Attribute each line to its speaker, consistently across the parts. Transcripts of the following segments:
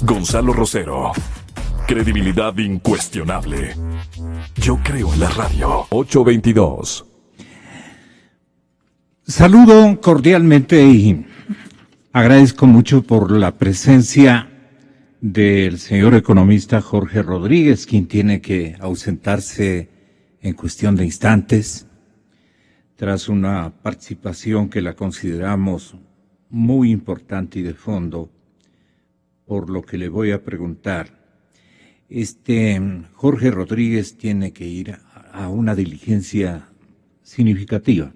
Speaker 1: Gonzalo Rosero. Credibilidad incuestionable. Yo creo en la radio. 822.
Speaker 2: Saludo cordialmente y agradezco mucho por la presencia del señor economista Jorge Rodríguez, quien tiene que ausentarse en cuestión de instantes, tras una participación que la consideramos muy importante y de fondo, por lo que le voy a preguntar. Jorge Rodríguez tiene que ir a una diligencia significativa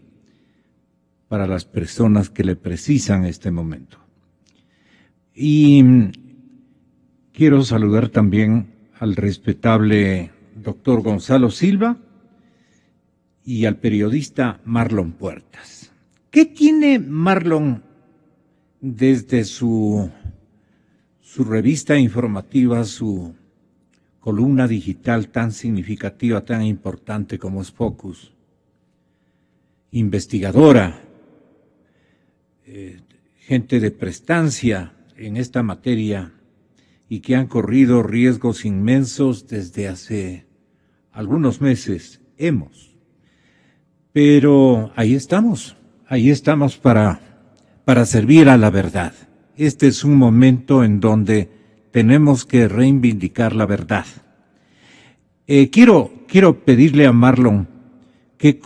Speaker 2: para las personas que le precisan en este momento. Y quiero saludar también al respetable doctor Gonzalo Silva y al periodista Marlon Puertas. ¿Qué tiene Marlon desde su revista informativa, su columna digital tan significativa, tan importante como es Focus, investigadora, gente de prestancia en esta materia y que han corrido riesgos inmensos desde hace algunos meses? Pero ahí estamos para servir a la verdad. Este es un momento en donde tenemos que reivindicar la verdad. Quiero pedirle a Marlon que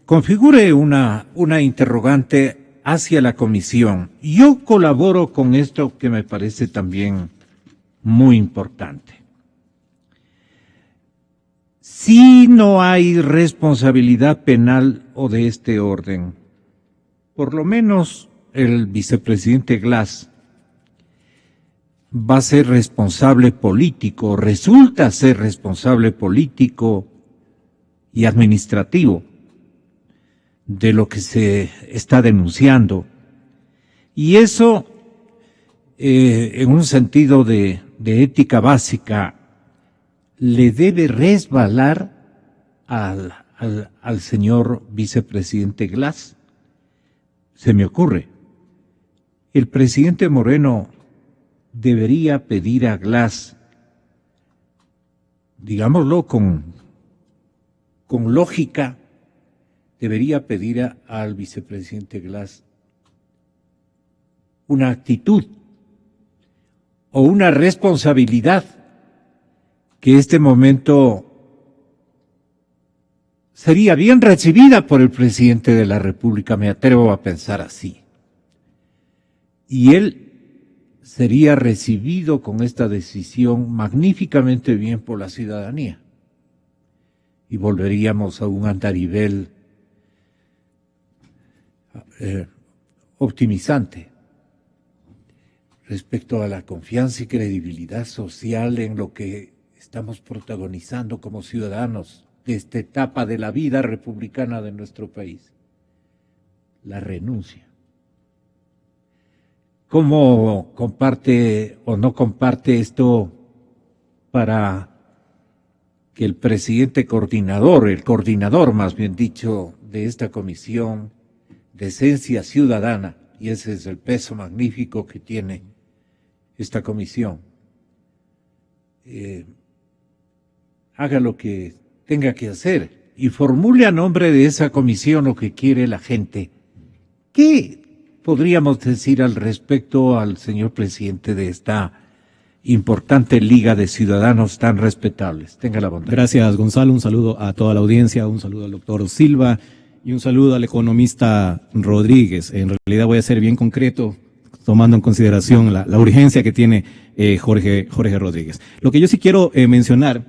Speaker 2: configure una interrogante hacia la comisión. Yo colaboro con esto que me parece también muy importante. Si no hay responsabilidad penal o de este orden, por lo menos el vicepresidente Glass va a ser responsable político, resulta ser responsable político y administrativo de lo que se está denunciando. Y eso, en un sentido de ética básica, le debe resbalar al señor vicepresidente Glass. Se me ocurre, el presidente Moreno debería pedir a Glass, digámoslo con lógica, debería pedir al vicepresidente Glass una actitud o una responsabilidad que este momento sería bien recibida por el presidente de la República, me atrevo a pensar así. Y él sería recibido con esta decisión magníficamente bien por la ciudadanía. Y volveríamos a un andarivel optimizante respecto a la confianza y credibilidad social en lo que estamos protagonizando como ciudadanos de esta etapa de la vida republicana de nuestro país. La renuncia. ¿Cómo comparte o no comparte esto para que el presidente coordinador, el coordinador más bien dicho, de esta comisión de esencia ciudadana, y ese es el peso magnífico que tiene esta comisión, haga lo que tenga que hacer y formule a nombre de esa comisión lo que quiere la gente? ¿Qué podríamos decir al respecto al señor presidente de esta importante liga de ciudadanos tan respetables? Tenga la bondad.
Speaker 3: Gracias, Gonzalo. Un saludo a toda la audiencia, un saludo al doctor Silva y un saludo al economista Rodríguez. En realidad voy a ser bien concreto, tomando en consideración la urgencia que tiene Jorge Rodríguez. Lo que yo sí quiero mencionar,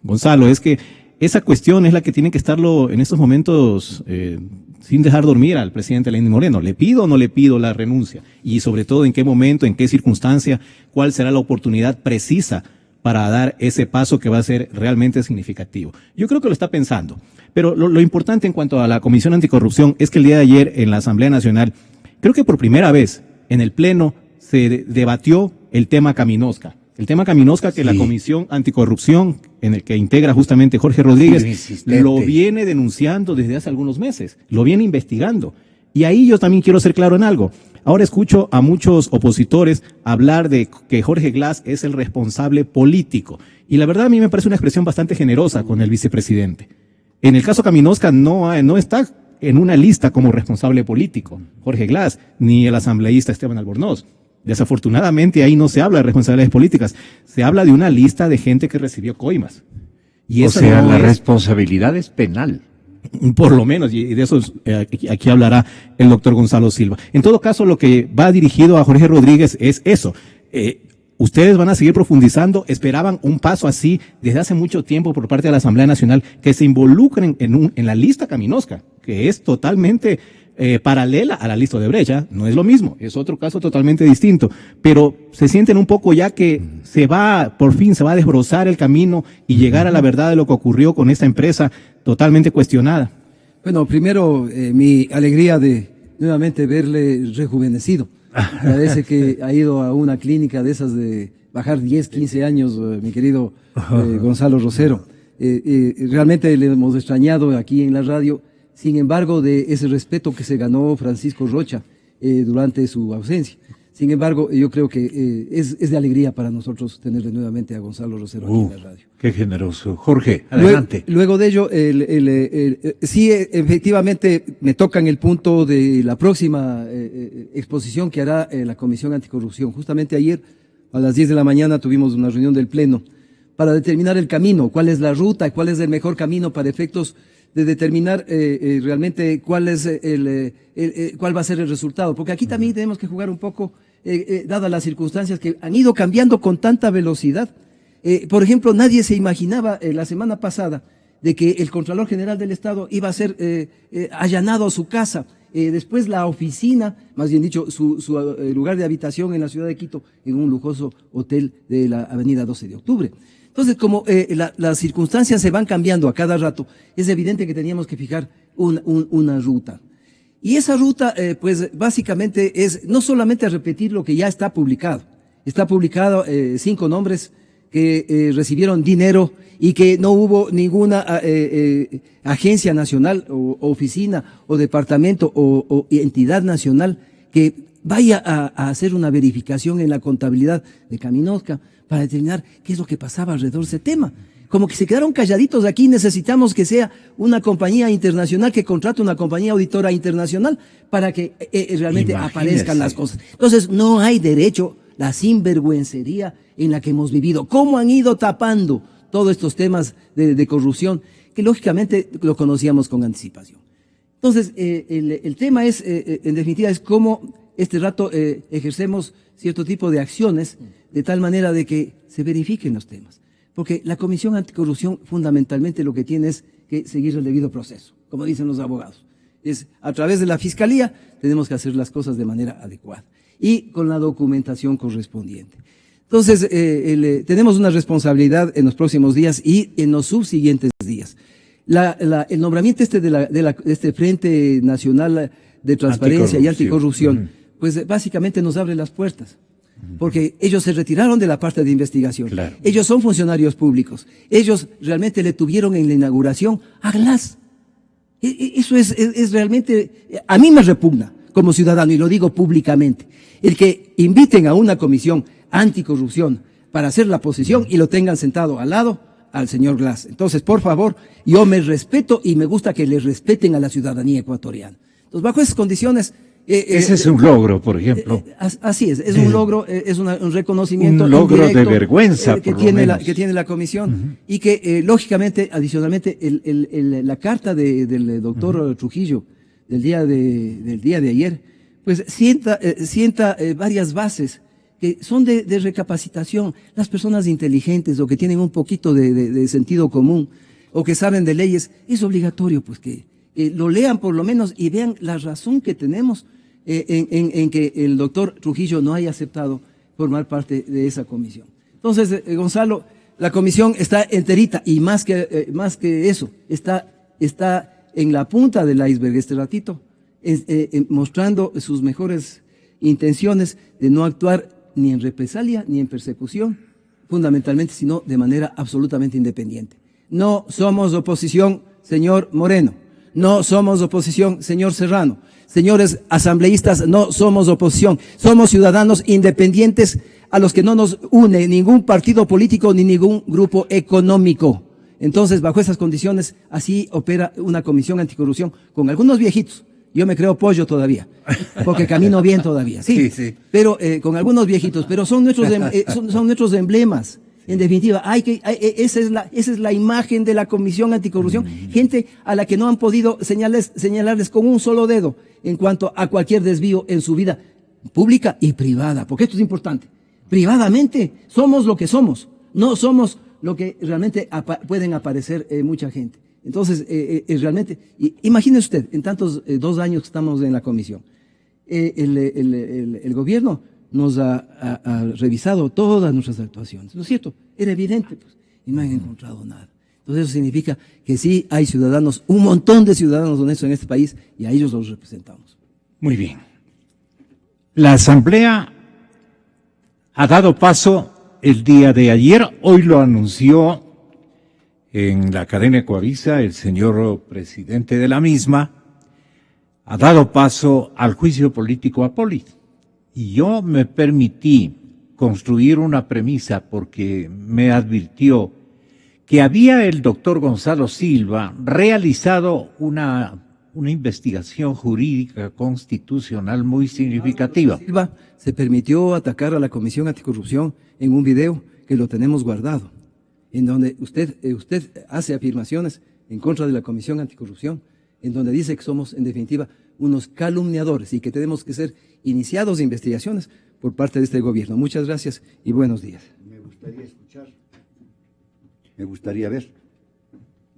Speaker 3: Gonzalo, es que esa cuestión es la que tiene que estarlo en estos momentos sin dejar dormir al presidente Lenín Moreno. ¿Le pido o no le pido la renuncia? Y sobre todo, ¿en qué momento, en qué circunstancia, cuál será la oportunidad precisa para dar ese paso que va a ser realmente significativo? Yo creo que lo está pensando. Pero lo importante en cuanto a la Comisión Anticorrupción es que el día de ayer en la Asamblea Nacional, creo que por primera vez en el Pleno se debatió el tema Caminosca. El tema Caminosca que sí, la Comisión Anticorrupción, en el que integra justamente Jorge Rodríguez, lo viene denunciando desde hace algunos meses, lo viene investigando. Y ahí yo también quiero ser claro en algo. Ahora escucho a muchos opositores hablar de que Jorge Glass es el responsable político. Y la verdad a mí me parece una expresión bastante generosa con el vicepresidente. En el caso Caminosca no está en una lista como responsable político Jorge Glass, ni el asambleísta Esteban Albornoz. Desafortunadamente ahí no se habla de responsabilidades políticas, se habla de una lista de gente que recibió coimas. Y
Speaker 2: O
Speaker 3: esa
Speaker 2: sea,
Speaker 3: no
Speaker 2: la
Speaker 3: es-
Speaker 2: responsabilidad es penal.
Speaker 3: Por lo menos, y de eso aquí hablará el doctor Gonzalo Silva. En todo caso, lo que va dirigido a Jorge Rodríguez es eso. Ustedes van a seguir profundizando, esperaban un paso así desde hace mucho tiempo por parte de la Asamblea Nacional, que se involucren en la lista Caminosca, que es totalmente paralela a la lista de Brecha, no es lo mismo, es otro caso totalmente distinto, pero se sienten un poco ya que por fin se va a desbrozar el camino y llegar a la verdad de lo que ocurrió con esta empresa totalmente cuestionada.
Speaker 4: Bueno, primero, mi alegría de nuevamente verle rejuvenecido. Parece que ha ido a una clínica de esas de bajar 10, 15 años, mi querido Gonzalo Rosero. Realmente le hemos extrañado aquí en la radio, sin embargo, de ese respeto que se ganó Francisco Rocha durante su ausencia. Sin embargo, yo creo que es de alegría para nosotros tenerle nuevamente a Gonzalo Rosero aquí en la radio.
Speaker 2: Qué generoso. Jorge, adelante.
Speaker 4: Luego de ello, sí, efectivamente, me toca en el punto de la próxima exposición que hará la Comisión Anticorrupción. Justamente ayer, a las 10 de la mañana, tuvimos una reunión del Pleno para determinar el camino, cuál es la ruta, cuál es el mejor camino para efectos de determinar realmente cuál es cuál va a ser el resultado. Porque aquí también tenemos que jugar un poco, dadas las circunstancias que han ido cambiando con tanta velocidad. Por ejemplo, nadie se imaginaba la semana pasada de que el Contralor General del Estado iba a ser allanado a su casa. Después la oficina, más bien dicho, su lugar de habitación en la ciudad de Quito, en un lujoso hotel de la avenida 12 de octubre. Entonces, como las circunstancias se van cambiando a cada rato, es evidente que teníamos que fijar una ruta. Y esa ruta, pues básicamente es no solamente repetir lo que ya está publicado. Está publicado 5 nombres que recibieron dinero y que no hubo ninguna agencia nacional o oficina o departamento o entidad nacional que vaya a hacer una verificación en la contabilidad de Caminosca para determinar qué es lo que pasaba alrededor de ese tema. Como que se quedaron calladitos aquí, necesitamos que sea una compañía internacional que contrate una compañía auditora internacional para que realmente aparezcan las cosas. Entonces, no hay derecho, la sinvergüencería en la que hemos vivido. ¿Cómo han ido tapando todos estos temas de corrupción que lógicamente lo conocíamos con anticipación? Entonces, el tema es, en definitiva, es cómo este rato ejercemos cierto tipo de acciones de tal manera de que se verifiquen los temas. Porque la Comisión Anticorrupción fundamentalmente lo que tiene es que seguir el debido proceso, como dicen los abogados. Es a través de la Fiscalía tenemos que hacer las cosas de manera adecuada y con la documentación correspondiente. Entonces, tenemos una responsabilidad en los próximos días y en los subsiguientes días. El nombramiento de este Frente Nacional de Transparencia y Anticorrupción, pues básicamente nos abre las puertas. Porque ellos se retiraron de la parte de investigación.
Speaker 2: Claro.
Speaker 4: Ellos son funcionarios públicos. Ellos realmente le tuvieron en la inauguración a Glass. Eso es realmente, a mí me repugna como ciudadano, y lo digo públicamente, el que inviten a una comisión anticorrupción para hacer la posición y lo tengan sentado al lado al señor Glass. Entonces, por favor, yo me respeto y me gusta que le respeten a la ciudadanía ecuatoriana. Entonces, bajo esas condiciones...
Speaker 2: ese es un logro, por ejemplo.
Speaker 4: Así es un logro, es un reconocimiento.
Speaker 2: Un logro de vergüenza,
Speaker 4: que tiene la comisión, y que, lógicamente, adicionalmente, la carta del doctor Trujillo del día de ayer, pues sienta varias bases que son de recapacitación. Las personas inteligentes o que tienen un poquito de sentido común o que saben de leyes, es obligatorio pues que lo lean por lo menos y vean la razón que tenemos en que el doctor Trujillo no haya aceptado formar parte de esa comisión. Entonces, Gonzalo, la comisión está enterita y más que eso, está en la punta del iceberg este ratito, mostrando sus mejores intenciones de no actuar ni en represalia ni en persecución, fundamentalmente, sino de manera absolutamente independiente. No somos oposición, señor Moreno. No somos oposición, señor Serrano. señores asambleístas, no somos oposición, somos ciudadanos independientes a los que no nos une ningún partido político ni ningún grupo económico. Entonces, bajo esas condiciones, así opera una comisión anticorrupción con algunos viejitos. Yo me creo pollo todavía, porque camino bien todavía, sí, pero con algunos viejitos, pero son nuestros emblemas. En definitiva, esa es la imagen de la Comisión Anticorrupción, gente a la que no han podido señalarles con un solo dedo en cuanto a cualquier desvío en su vida pública y privada, porque esto es importante. Privadamente somos lo que somos, no somos lo que realmente pueden aparecer mucha gente. Entonces, realmente, imagínese usted, en tantos 2 años que estamos en la comisión, el gobierno nos ha revisado todas nuestras actuaciones, ¿no es cierto? Era evidente, pues, y no han encontrado nada. Entonces eso significa que sí hay ciudadanos, un montón de ciudadanos honestos en este país, y a ellos los representamos.
Speaker 2: Muy bien. La Asamblea ha dado paso el día de ayer, hoy lo anunció en la cadena Ecuavisa el señor presidente de la misma, ha dado paso al juicio político a Poli. Y yo me permití construir una premisa porque me advirtió que había el doctor Gonzalo Silva realizado una investigación jurídica constitucional muy significativa.
Speaker 4: Silva se permitió atacar a la Comisión Anticorrupción en un video que lo tenemos guardado, en donde usted hace afirmaciones en contra de la Comisión Anticorrupción, en donde dice que somos, en definitiva, unos calumniadores y que tenemos que ser iniciados de investigaciones por parte de este gobierno. Muchas gracias y buenos días.
Speaker 5: Me gustaría escuchar, me gustaría ver,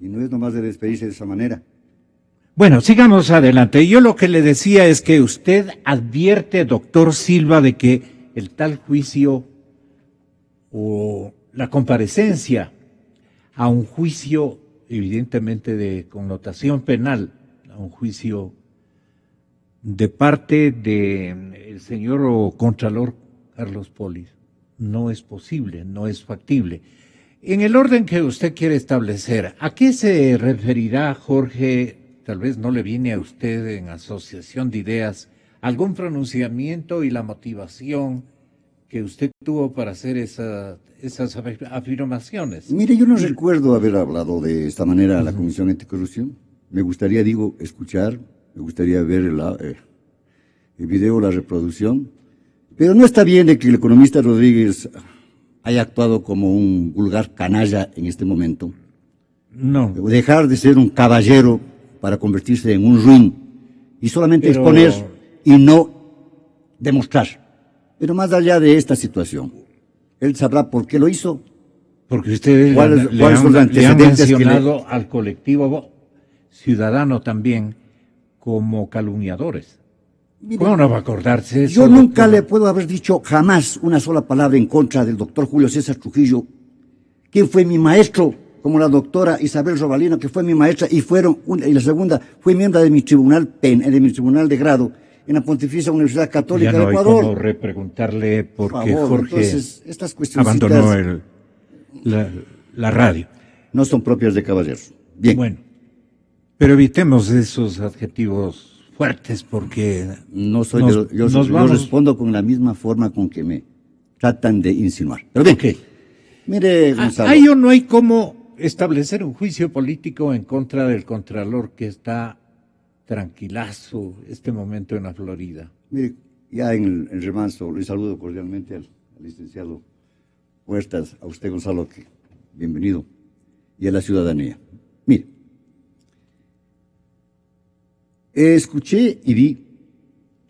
Speaker 5: y no es nomás de despedirse de esa manera.
Speaker 2: Bueno, sigamos adelante. Yo lo que le decía es que usted advierte, doctor Silva, de que el tal juicio o la comparecencia a un juicio evidentemente de connotación penal, a un juicio de parte del señor Contralor Carlos Poli, no es posible, no es factible. En el orden que usted quiere establecer, ¿a qué se referirá, Jorge? Tal vez no le viene a usted en asociación de ideas algún pronunciamiento y la motivación que usted tuvo para hacer esas afirmaciones.
Speaker 5: Mire, yo no recuerdo haber hablado de esta manera a la Comisión Anticorrupción. Me gustaría, escuchar, me gustaría ver el video, la reproducción, pero no está bien de que el economista Rodríguez haya actuado como un vulgar canalla en este momento.
Speaker 2: No.
Speaker 5: Dejar de ser un caballero para convertirse en un ruin y solamente exponer y no demostrar. Pero más allá de esta situación, él sabrá por qué lo hizo.
Speaker 2: Porque ustedes le han mencionado al colectivo ciudadano también como calumniadores.
Speaker 5: Mire,
Speaker 2: ¿cómo no va a acordarse eso?
Speaker 5: Yo nunca le puedo haber dicho jamás una sola palabra en contra del doctor Julio César Trujillo, quien fue mi maestro, como la doctora Isabel Robalino, que fue mi maestra, y la segunda fue miembro de mi tribunal de grado en la Pontificia Universidad Católica de Ecuador.
Speaker 2: Ya no hay como repreguntarle porque Jorge
Speaker 5: entonces, estas
Speaker 2: abandonó la radio.
Speaker 5: No son propias de caballeros. Bien.
Speaker 2: Bueno, pero evitemos esos adjetivos fuertes porque
Speaker 5: no soy yo respondo con la misma forma con que me tratan de insinuar. Pero bien,
Speaker 2: okay.
Speaker 5: Mire, Gonzalo.
Speaker 2: Ahí no hay cómo establecer un juicio político en contra del Contralor que está tranquilazo este momento en la Florida.
Speaker 5: Mire, ya en el remanso, le saludo cordialmente al licenciado Huertas, a usted, Gonzalo, que bienvenido, y a la ciudadanía. Mire, escuché y vi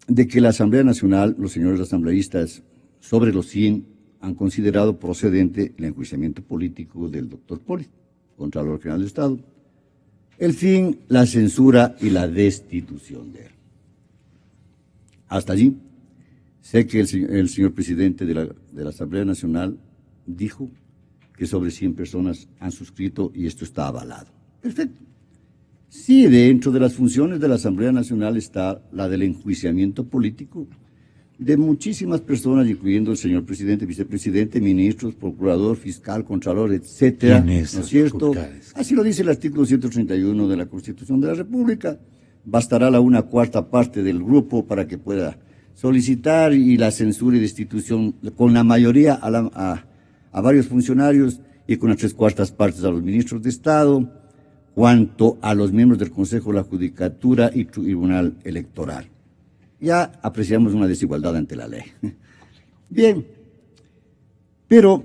Speaker 5: de que la Asamblea Nacional, los señores asambleístas, sobre los 100, han considerado procedente el enjuiciamiento político del doctor Poli, Contralor General de Estado, el fin, la censura y la destitución de él. Hasta allí, sé que el señor presidente de la Asamblea Nacional dijo que sobre 100 personas han suscrito y esto está avalado. Perfecto. Sí, dentro de las funciones de la Asamblea Nacional está la del enjuiciamiento político de muchísimas personas, incluyendo el señor presidente, vicepresidente, ministros, procurador, fiscal, contralor, etcétera. ¿No es cierto? Así lo dice el artículo 131 de la Constitución de la República. bastará la 1/4 del grupo para que pueda solicitar y la censura y destitución con la mayoría a varios funcionarios y con las 3/4 partes a los ministros de Estado, cuanto a los miembros del Consejo de la Judicatura y Tribunal Electoral. Ya apreciamos una desigualdad ante la ley. Bien, pero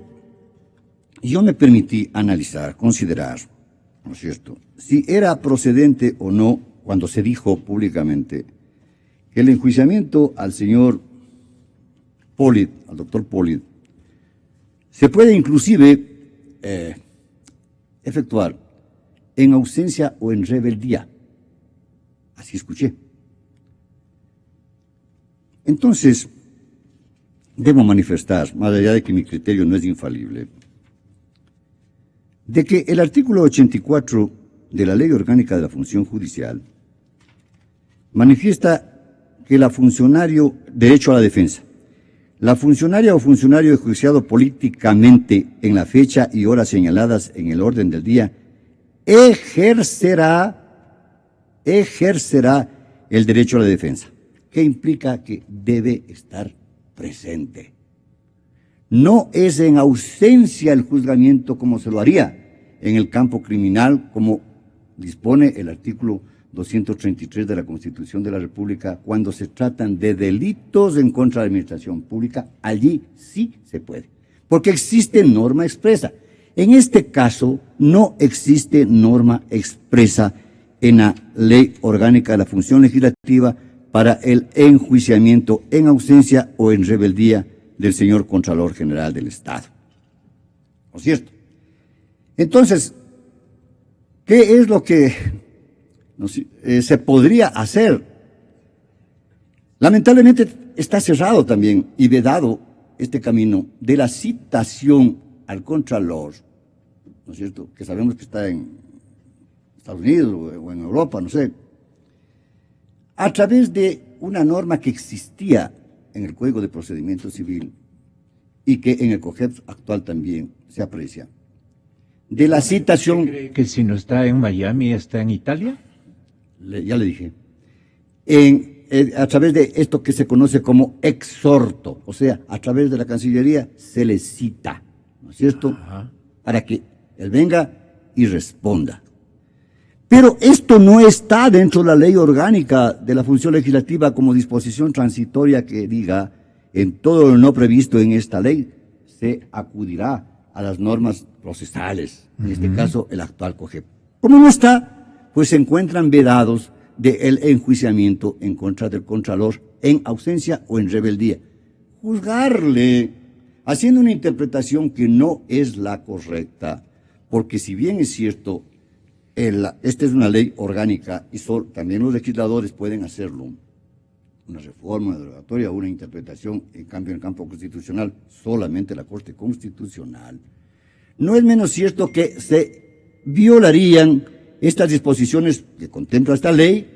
Speaker 5: yo me permití analizar, considerar, ¿no es cierto?, si era procedente o no cuando se dijo públicamente que el enjuiciamiento al señor Pollitt, al doctor Pollitt, se puede inclusive efectuar en ausencia o en rebeldía. Así escuché. Entonces, debo manifestar, más allá de que mi criterio no es infalible, de que el artículo 84 de la Ley Orgánica de la Función Judicial manifiesta que la funcionario, derecho a la defensa, la funcionaria o funcionario enjuiciado políticamente en la fecha y hora señaladas en el orden del día, ejercerá el derecho a la defensa, que implica que debe estar presente. No es en ausencia el juzgamiento como se lo haría en el campo criminal, como dispone el artículo 233 de la Constitución de la República, cuando se tratan de delitos en contra de la administración pública, allí sí se puede, porque existe norma expresa. En este caso, no existe norma expresa en la Ley Orgánica de la Función Legislativa para el enjuiciamiento en ausencia o en rebeldía del señor Contralor General del Estado. ¿No es cierto? Entonces, ¿qué es lo que se podría hacer? Lamentablemente está cerrado también y vedado este camino de la citación al Contralor, ¿no es cierto?, que sabemos que está en Estados Unidos o en Europa, no sé, a través de una norma que existía en el Código de Procedimiento Civil y que en el COGEP actual también se aprecia, de la citación.
Speaker 2: ¿Cree que si no está en Miami, está en Italia?
Speaker 5: Ya le dije. A través de esto que se conoce como exhorto, o sea, a través de la Cancillería se le cita, ¿no es cierto?, para que él venga y responda. Pero esto no está dentro de la Ley Orgánica de la Función Legislativa como disposición transitoria que diga, en todo lo no previsto en esta ley, se acudirá a las normas procesales, en este caso el actual COGEP. Como no está, pues se encuentran vedados del enjuiciamiento en contra del Contralor en ausencia o en rebeldía. Juzgarle, haciendo una interpretación que no es la correcta, porque si bien es cierto, esta es una ley orgánica y también los legisladores pueden hacerlo, una reforma, una derogatoria, una interpretación, en cambio en el campo constitucional, solamente la Corte Constitucional. No es menos cierto que se violarían estas disposiciones que contempla esta ley,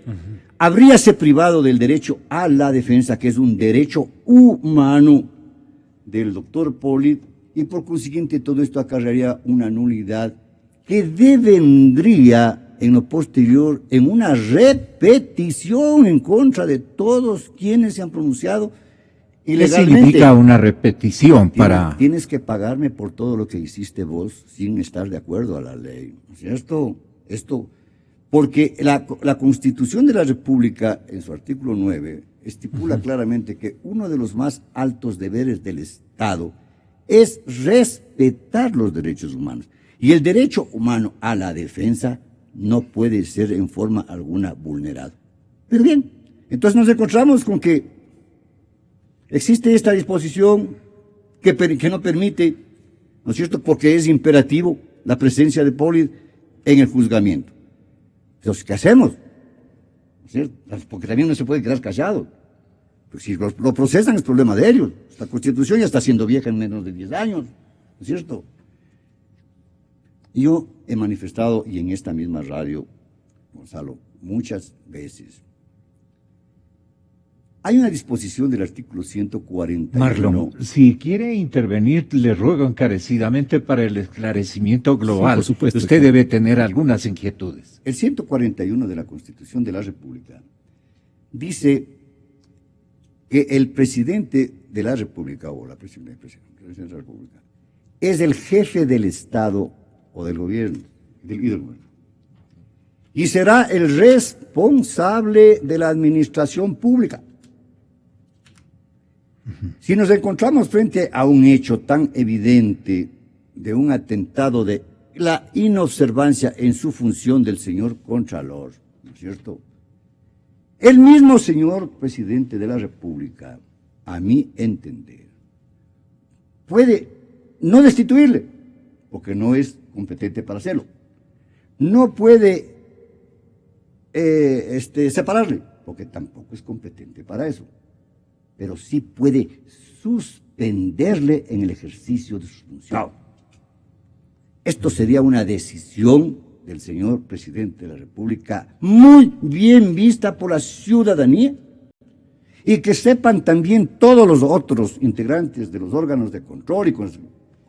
Speaker 5: habríase privado del derecho a la defensa, que es un derecho humano del doctor Pollitt, y por consiguiente todo esto acarrearía una nulidad que devendría en lo posterior en una repetición en contra de todos quienes se han pronunciado ilegalmente.
Speaker 2: ¿Qué significa una repetición para...?
Speaker 5: Tienes que pagarme por todo lo que hiciste vos sin estar de acuerdo a la ley, ¿no es cierto? Porque la Constitución de la República, en su artículo 9, estipula claramente que uno de los más altos deberes del Estado es respetar los derechos humanos. Y el derecho humano a la defensa no puede ser en forma alguna vulnerado. Pero bien, entonces nos encontramos con que existe esta disposición que no permite, ¿no es cierto?, porque es imperativo la presencia de Pollitt en el juzgamiento. Entonces, ¿qué hacemos? ¿No es cierto? Porque también no se puede quedar callado. Pues si lo procesan es problema de ellos. Esta Constitución ya está siendo vieja en menos de 10 años, ¿no es cierto? Yo he manifestado, y en esta misma radio, Gonzalo, muchas veces, Hay una disposición del artículo 141.
Speaker 2: Marlon, si quiere intervenir, le ruego encarecidamente para el esclarecimiento global.
Speaker 3: Sí, por supuesto.
Speaker 2: Usted debe tener algunas inquietudes.
Speaker 5: El 141 de la Constitución de la República dice que el presidente de la República, o la presidenta de la República, es el jefe del Estado o del gobierno, y será el responsable de la administración pública. Si nos encontramos frente a un hecho tan evidente de un atentado de la inobservancia en su función del señor Contralor, ¿no es cierto? El mismo señor presidente de la República, a mi entender, puede no destituirle, porque no es competente para hacerlo. No puede separarle, porque tampoco es competente para eso. Pero sí puede suspenderle en el ejercicio de su función. Esto sería una decisión del señor presidente de la República muy bien vista por la ciudadanía, y que sepan también todos los otros integrantes de los órganos de control y con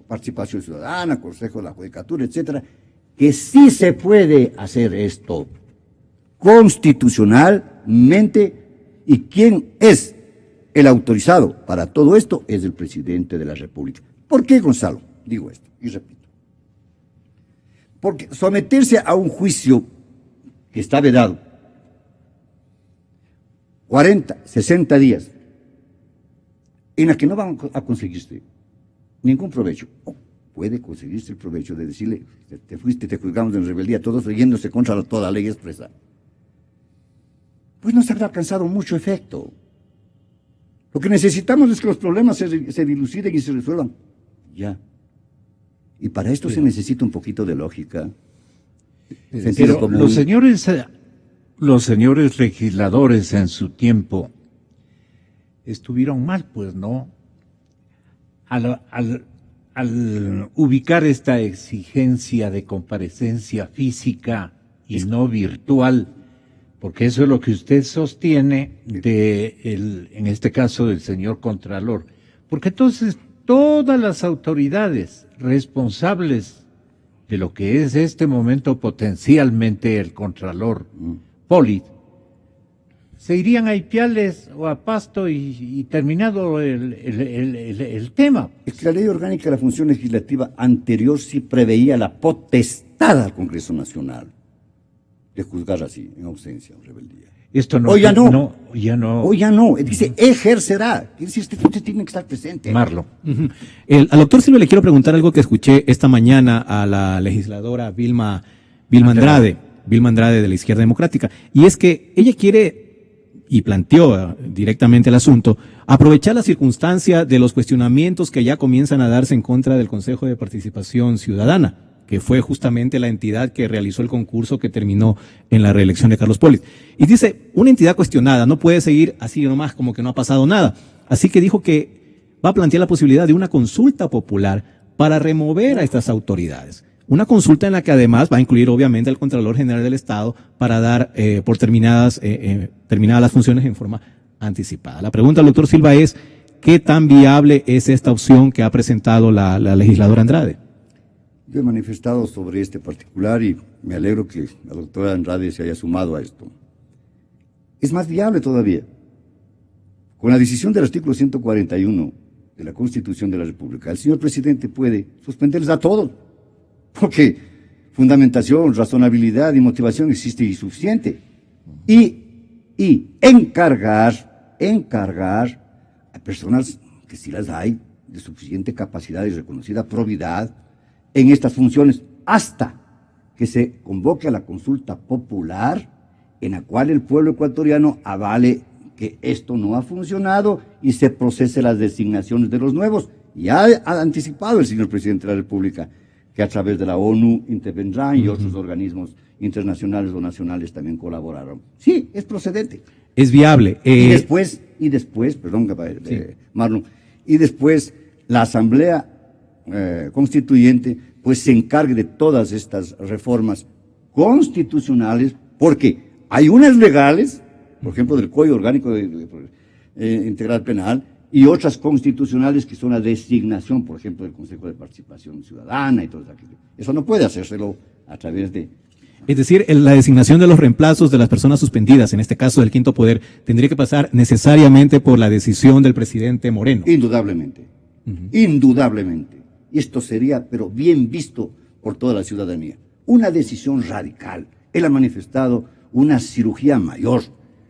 Speaker 5: participación ciudadana, Consejo de la Judicatura, etcétera, que sí se puede hacer esto constitucionalmente, y quién es el autorizado para todo esto es el presidente de la República. ¿Por qué, Gonzalo? Digo esto y repito. Porque someterse a un juicio que está vedado 40, 60 días, en la que no van a conseguirse ningún provecho, o puede conseguirse el provecho de decirle, te fuiste, te juzgamos en rebeldía, todos yéndose contra toda ley expresa, pues no se habrá alcanzado mucho efecto. Lo que necesitamos es que los problemas se diluciden y se resuelvan ya. Y para esto se necesita un poquito de lógica, sentido común.
Speaker 2: Los señores legisladores en su tiempo estuvieron mal, pues, ¿no? Al ubicar esta exigencia de comparecencia física y no virtual, porque eso es lo que usted sostiene en este caso del señor Contralor. Porque entonces todas las autoridades responsables de lo que es este momento potencialmente el Contralor Polit, se irían a Ipiales o a Pasto y terminado el tema.
Speaker 5: Es que la ley orgánica de la función legislativa anterior sí preveía la potestad al Congreso Nacional de juzgar así, en ausencia o rebeldía.
Speaker 2: Esto no.
Speaker 5: Hoy ya no.
Speaker 2: Ya no.
Speaker 5: Hoy ya no. Dice, ejercerá. Quiere decir, usted tiene que estar presente.
Speaker 2: Marlo.
Speaker 3: Al doctor Silva le quiero preguntar algo que escuché esta mañana a la legisladora Vilma Andrade de la Izquierda Democrática, y es que ella quiere, y planteó directamente el asunto, aprovechar la circunstancia de los cuestionamientos que ya comienzan a darse en contra del Consejo de Participación Ciudadana, que fue justamente la entidad que realizó el concurso que terminó en la reelección de Carlos Polit. Y dice, una entidad cuestionada no puede seguir así nomás como que no ha pasado nada. Así que dijo que va a plantear la posibilidad de una consulta popular para remover a estas autoridades. Una consulta en la que además va a incluir obviamente al Contralor General del Estado para dar por terminadas las funciones en forma anticipada. La pregunta al doctor Silva es, ¿qué tan viable es esta opción que ha presentado la legisladora Andrade?
Speaker 5: Yo he manifestado sobre este particular y me alegro que la doctora Andrade se haya sumado a esto. Es más viable todavía. Con la decisión del artículo 141 de la Constitución de la República, el señor presidente puede suspenderles a todos, porque fundamentación, razonabilidad y motivación existe y suficiente. Y encargar a personas que sí las hay, de suficiente capacidad y reconocida probidad, en estas funciones, hasta que se convoque a la consulta popular, en la cual el pueblo ecuatoriano avale que esto no ha funcionado y se procese las designaciones de los nuevos. Ya ha anticipado el señor presidente de la República que a través de la ONU intervendrán y otros organismos internacionales o nacionales también colaborarán. Sí, es procedente.
Speaker 3: Es viable.
Speaker 5: Y después, perdón, Marlon, y después la Asamblea Constituyente pues se encargue de todas estas reformas constitucionales, porque hay unas legales, por ejemplo del Código Orgánico Integral Penal, y otras constitucionales que son la designación, por ejemplo, del Consejo de Participación Ciudadana y todo eso. Eso no puede hacérselo a través de...
Speaker 3: Es decir, la designación de los reemplazos de las personas suspendidas, en este caso del Quinto Poder, tendría que pasar necesariamente por la decisión del presidente Moreno.
Speaker 5: Indudablemente, indudablemente. Y esto sería, pero bien visto por toda la ciudadanía. Una decisión radical. Él ha manifestado una cirugía mayor.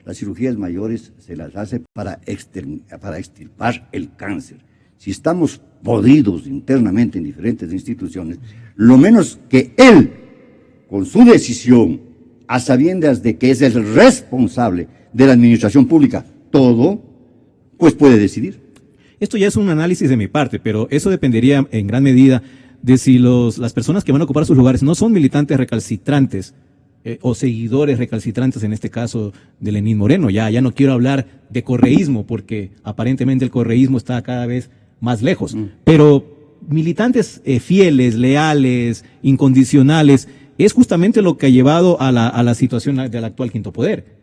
Speaker 5: Las cirugías mayores se las hace para extirpar el cáncer. Si estamos podridos internamente en diferentes instituciones, lo menos que él, con su decisión, a sabiendas de que es el responsable de la administración pública, todo, pues puede decidir.
Speaker 3: Esto ya es un análisis de mi parte, pero eso dependería en gran medida de si las personas que van a ocupar sus lugares no son militantes recalcitrantes o seguidores recalcitrantes, en este caso de Lenín Moreno. Ya no quiero hablar de correísmo, porque aparentemente el correísmo está cada vez más lejos. Pero militantes fieles, leales, incondicionales, es justamente lo que ha llevado a la situación del actual Quinto Poder.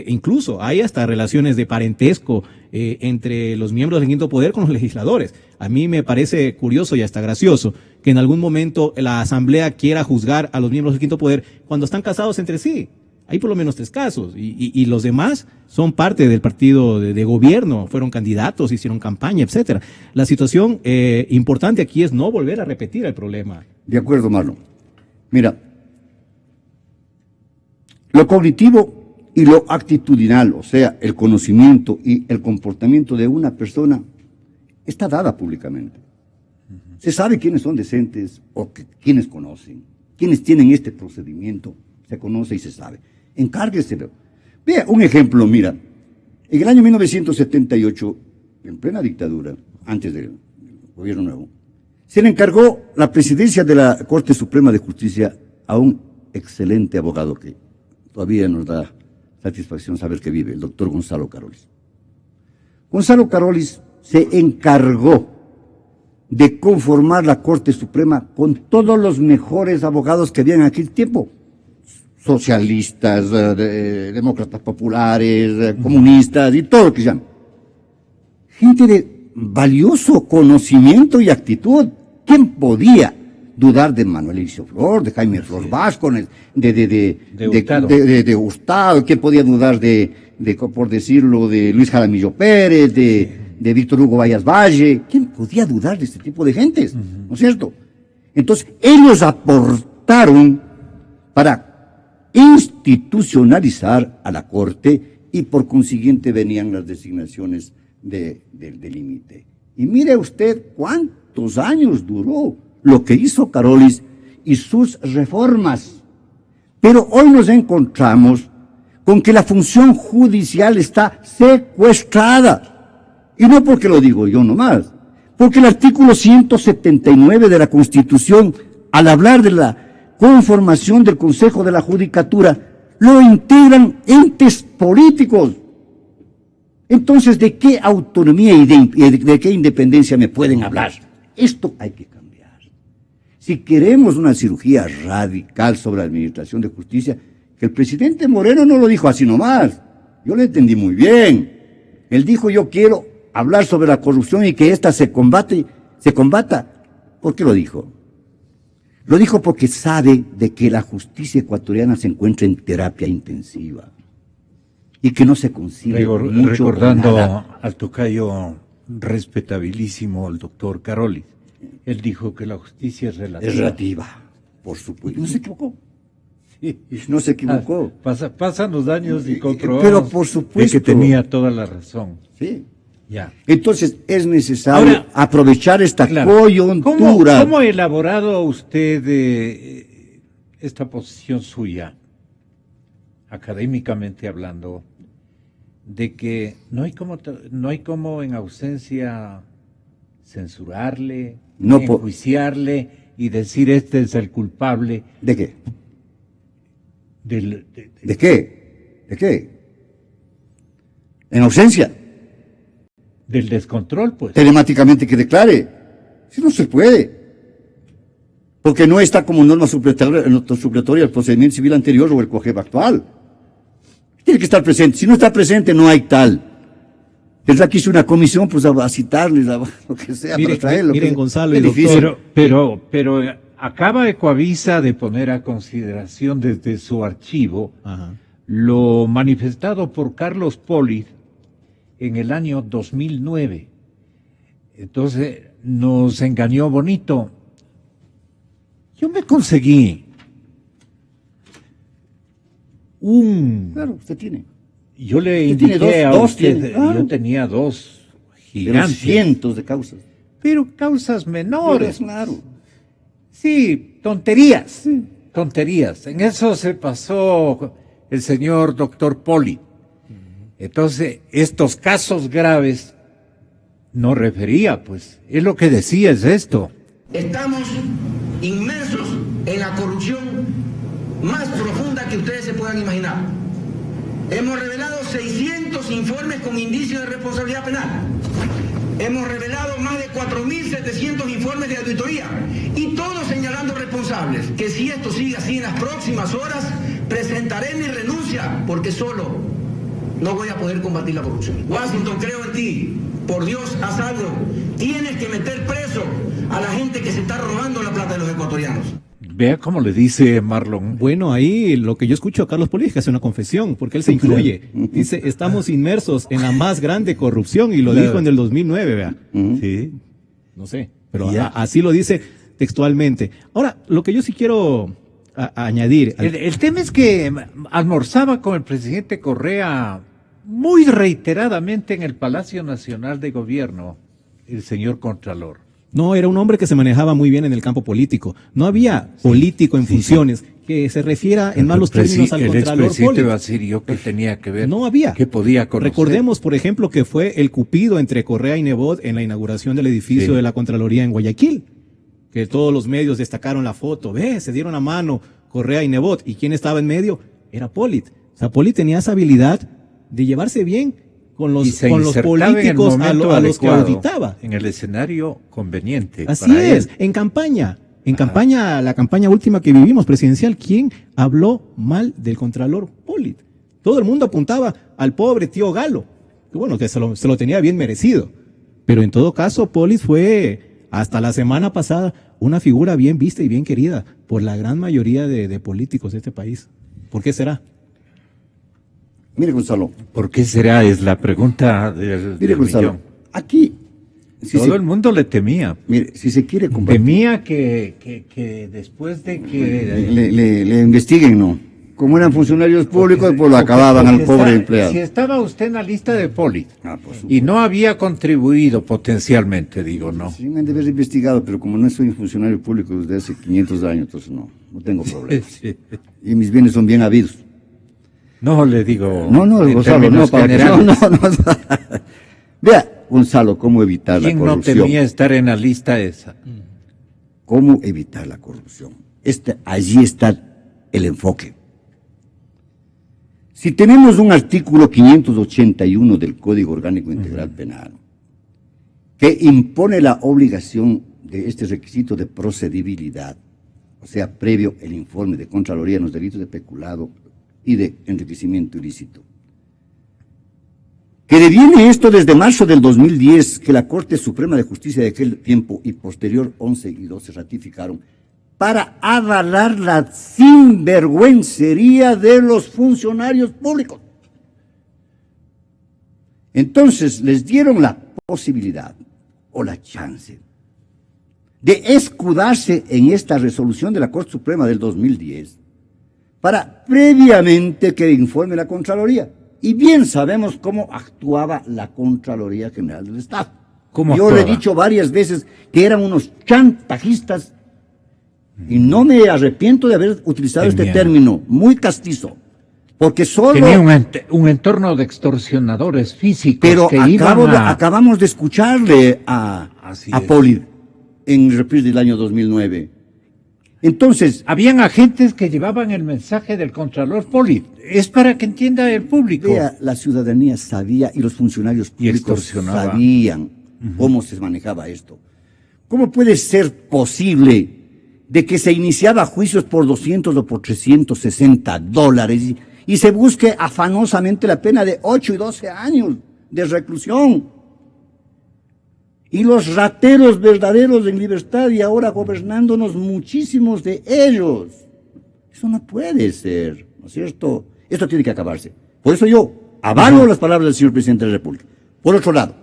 Speaker 3: Incluso hay hasta relaciones de parentesco entre los miembros del Quinto Poder con los legisladores. A mí me parece curioso y hasta gracioso que en algún momento la Asamblea quiera juzgar a los miembros del Quinto Poder cuando están casados entre sí. Hay por lo menos 3 casos y los demás son parte del partido de gobierno, fueron candidatos, hicieron campaña, etcétera. La situación importante aquí es no volver a repetir el problema.
Speaker 5: De acuerdo, Marlon. Mira, lo cognitivo y lo actitudinal, o sea, el conocimiento y el comportamiento de una persona, está dada públicamente. Se sabe quiénes son decentes o quiénes conocen, quiénes tienen este procedimiento, se conoce y se sabe. Encárgueselo. Vea un ejemplo, mira, en el año 1978, en plena dictadura, antes del gobierno nuevo, se le encargó la presidencia de la Corte Suprema de Justicia a un excelente abogado que todavía nos da satisfacción saber que vive, el doctor Gonzalo Carolis. Gonzalo Carolis se encargó de conformar la Corte Suprema con todos los mejores abogados que había en aquel tiempo. Socialistas, demócratas populares, comunistas y todo lo que llaman. Gente de valioso conocimiento y actitud. ¿Quién podía dudar de Manuel Iricio Flor, de Jaime Flor Vasco, de Hurtado? ¿Quién podía dudar por decirlo, de Luis Jaramillo Pérez, de Víctor Hugo Vallas Valle? ¿Quién podía dudar de este tipo de gentes? ¿No es cierto? Entonces, ellos aportaron para institucionalizar a la Corte y por consiguiente venían las designaciones del límite. Y mire usted cuántos años duró lo que hizo Carolis y sus reformas. Pero hoy nos encontramos con que la función judicial está secuestrada. Y no porque lo digo yo nomás, porque el artículo 179 de la Constitución, al hablar de la conformación del Consejo de la Judicatura, lo integran entes políticos. Entonces, ¿de qué autonomía y de qué independencia me pueden hablar? Esto hay que cambiar. Si queremos una cirugía radical sobre la administración de justicia, que el presidente Moreno no lo dijo así nomás. Yo le entendí muy bien. Él dijo, yo quiero hablar sobre la corrupción y que ésta se combata. ¿Por qué lo dijo? Lo dijo porque sabe de que la justicia ecuatoriana se encuentra en terapia intensiva y que no se consigue mucho.
Speaker 2: Recordando al tocayo respetabilísimo, el doctor Carolis, él dijo que la justicia es relativa.
Speaker 5: Es relativa, por supuesto. No se equivocó. Sí. No se equivocó.
Speaker 2: Pasan los años y comprobamos
Speaker 5: pero por supuesto
Speaker 2: que tenía toda la razón.
Speaker 5: Sí.
Speaker 2: Ya.
Speaker 5: Entonces es necesario aprovechar esta coyuntura.
Speaker 2: ¿Cómo ha elaborado usted esta posición suya, académicamente hablando, de que no hay como en ausencia censurarle, enjuiciarle y decir este es el culpable?
Speaker 5: ¿De qué?
Speaker 2: ¿De
Speaker 5: qué? ¿De qué? En ausencia.
Speaker 2: Del descontrol, pues.
Speaker 5: Telemáticamente que declare. Si no se puede. Porque no está como norma supletoria el procedimiento civil anterior o el COGEB actual. Tiene que estar presente. Si no está presente, no hay tal. Tendrá que ir una comisión, pues a citarles, a lo que sea,
Speaker 3: Miren,
Speaker 5: para traerlo.
Speaker 3: miren,
Speaker 5: que-
Speaker 3: Gonzalo
Speaker 5: es
Speaker 3: y doctor,
Speaker 5: difícil.
Speaker 2: Pero acaba Ecoavisa de poner a consideración desde su archivo
Speaker 3: Ajá.
Speaker 2: lo manifestado por Carlos Poli en el año 2009. Entonces nos engañó bonito. Yo me conseguí
Speaker 5: Claro, usted tiene.
Speaker 2: yo le
Speaker 5: Usted tiene
Speaker 2: indiqué a
Speaker 5: dos
Speaker 2: usted,
Speaker 5: tiene, claro.
Speaker 2: yo tenía dos
Speaker 5: Pero
Speaker 2: gigantes,
Speaker 5: cientos de causas.
Speaker 2: pero causas menores.
Speaker 5: Claro.
Speaker 2: Sí, tonterías, tonterías. En eso se pasó el señor doctor Poli. Entonces, estos casos graves no refería, pues, es lo que decía, es esto.
Speaker 6: Estamos inmersos en la corrupción más profunda que ustedes se puedan imaginar. Hemos revelado 600 informes con indicios de responsabilidad penal. Hemos revelado más de 4.700 informes de auditoría y todos señalando responsables. Que si esto sigue así en las próximas horas, presentaré mi renuncia porque solo no voy a poder combatir la corrupción. Washington, creo en ti. Por Dios, haz algo. Tienes que meter preso a la gente que se está robando la plata de los ecuatorianos.
Speaker 2: Vea cómo le dice Marlon.
Speaker 3: Bueno, ahí lo que yo escucho a Carlos Poli es que hace una confesión, porque él se incluye. Dice, estamos inmersos en la más grande corrupción, y lo
Speaker 2: Claro.
Speaker 3: dijo en el 2009, vea.
Speaker 2: Sí.
Speaker 3: No sé, pero
Speaker 2: Ya.
Speaker 3: así lo dice textualmente. Ahora, lo que yo sí quiero añadir.
Speaker 2: El tema es que almorzaba con el presidente Correa muy reiteradamente en el Palacio Nacional de Gobierno, el señor Contralor.
Speaker 3: No, era un hombre que se manejaba muy bien en el campo político. No había político en funciones que se refiera en malos términos al
Speaker 2: el
Speaker 3: Contralor
Speaker 2: expresidente
Speaker 3: Poli.
Speaker 2: Basilio, que tenía que ver,
Speaker 3: No había.
Speaker 2: que podía conocer.
Speaker 3: Recordemos, por ejemplo, que fue el cupido entre Correa y Nebot en la inauguración del edificio
Speaker 2: Sí.
Speaker 3: de la Contraloría en Guayaquil, que todos los medios destacaron la foto. Ve, se dieron la mano Correa y Nebot. ¿Y quién estaba en medio? Era Polit. O sea, Polit tenía esa habilidad de llevarse bien con
Speaker 2: Y
Speaker 3: los
Speaker 2: se
Speaker 3: políticos
Speaker 2: insertaba en el momento
Speaker 3: a los que
Speaker 2: adecuado,
Speaker 3: auditaba.
Speaker 2: en el escenario conveniente.
Speaker 3: Así
Speaker 2: para
Speaker 3: es,
Speaker 2: él.
Speaker 3: en campaña. En campaña, la campaña última que vivimos presidencial, ¿quién habló mal del Contralor Polit? Todo el mundo apuntaba al pobre tío Galo, que bueno, que se lo tenía bien merecido. Pero en todo caso, Polit fue, hasta la semana pasada, una figura bien vista y bien querida por la gran mayoría de políticos de este país. ¿Por qué será?
Speaker 5: Mire, Gonzalo.
Speaker 2: ¿Por qué será? Es la pregunta
Speaker 5: Mire,
Speaker 2: del
Speaker 5: Gonzalo.
Speaker 2: millón.
Speaker 5: Aquí, si
Speaker 2: Todo
Speaker 5: se,
Speaker 2: el mundo le temía.
Speaker 5: mire, si se quiere combatir,
Speaker 2: Temía que después de que...
Speaker 5: le investiguen, ¿no? Como eran funcionarios públicos, pues lo acababan al pobre empleado.
Speaker 2: Si estaba usted en la lista de Poli
Speaker 5: Por supuesto.
Speaker 2: y no había contribuido potencialmente, digo, no.
Speaker 5: Sí, me han de haber investigado, pero como no soy un funcionario público desde hace 500 años, entonces no tengo problemas. Y mis bienes son bien habidos.
Speaker 2: No le digo.
Speaker 5: No,
Speaker 2: en
Speaker 5: Gonzalo,
Speaker 2: términos
Speaker 5: no, para que,
Speaker 2: generales.
Speaker 5: no. Vea, Gonzalo, cómo evitar la
Speaker 2: ¿Quién no
Speaker 5: corrupción.
Speaker 2: temía estar en la lista esa?
Speaker 5: ¿Cómo evitar la corrupción? Allí está el enfoque. Si tenemos un artículo 581 del Código Orgánico Integral Penal, que impone la obligación de este requisito de procedibilidad, o sea, previo el informe de Contraloría en los delitos de peculado y de enriquecimiento ilícito. Que deviene esto desde marzo del 2010, que la Corte Suprema de Justicia de aquel tiempo y posterior 11 y 12 ratificaron, para avalar la sinvergüencería de los funcionarios públicos. Entonces les dieron la posibilidad o la chance de escudarse en esta resolución de la Corte Suprema del 2010 para previamente que informe la Contraloría. Y bien sabemos cómo actuaba la Contraloría General del Estado.
Speaker 2: ¿Cómo
Speaker 5: Yo le he
Speaker 2: actuaba?
Speaker 5: dicho varias veces que eran unos chantajistas y no me arrepiento de haber utilizado este
Speaker 2: Tenía-
Speaker 5: término, muy castizo, porque solo...
Speaker 2: Tenía un entorno de extorsionadores físicos
Speaker 5: Pero
Speaker 2: que iban a...
Speaker 5: acabamos de escucharle
Speaker 2: Así
Speaker 5: a
Speaker 2: es.
Speaker 5: Poli en reprise del año 2009. Entonces,
Speaker 2: Habían agentes que llevaban el mensaje del Contralor Poli. Es para que entienda el público.
Speaker 5: vea, la ciudadanía sabía y los funcionarios
Speaker 2: Y
Speaker 5: públicos
Speaker 2: extorsionaba.
Speaker 5: sabían cómo se manejaba esto. ¿Cómo puede ser posible de que se iniciaba juicios por 200 o por $360 y se busque afanosamente la pena de 8 y 12 años de reclusión. Y los rateros verdaderos en libertad y ahora gobernándonos muchísimos de ellos. Eso no puede ser, ¿no es cierto? Esto tiene que acabarse. Por eso yo avalo las palabras del señor presidente de la República. Por otro lado,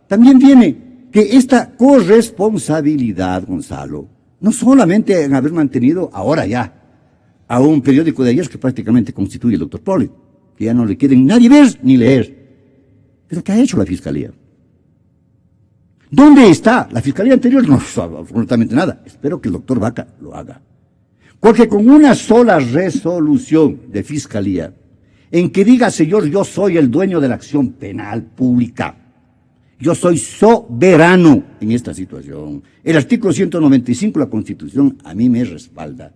Speaker 5: también viene que esta corresponsabilidad, Gonzalo, no solamente en haber mantenido ahora ya a un periódico de ayer que prácticamente constituye el doctor Poli, que ya no le quieren nadie ver ni leer. Pero ¿qué ha hecho la Fiscalía? ¿Dónde está? La Fiscalía anterior no hizo absolutamente nada. Espero que el doctor Vaca lo haga. Porque con una sola resolución de Fiscalía, en que diga, señor, yo soy el dueño de la acción penal pública, yo soy soberano en esta situación, el artículo 195 de la Constitución a mí me respalda.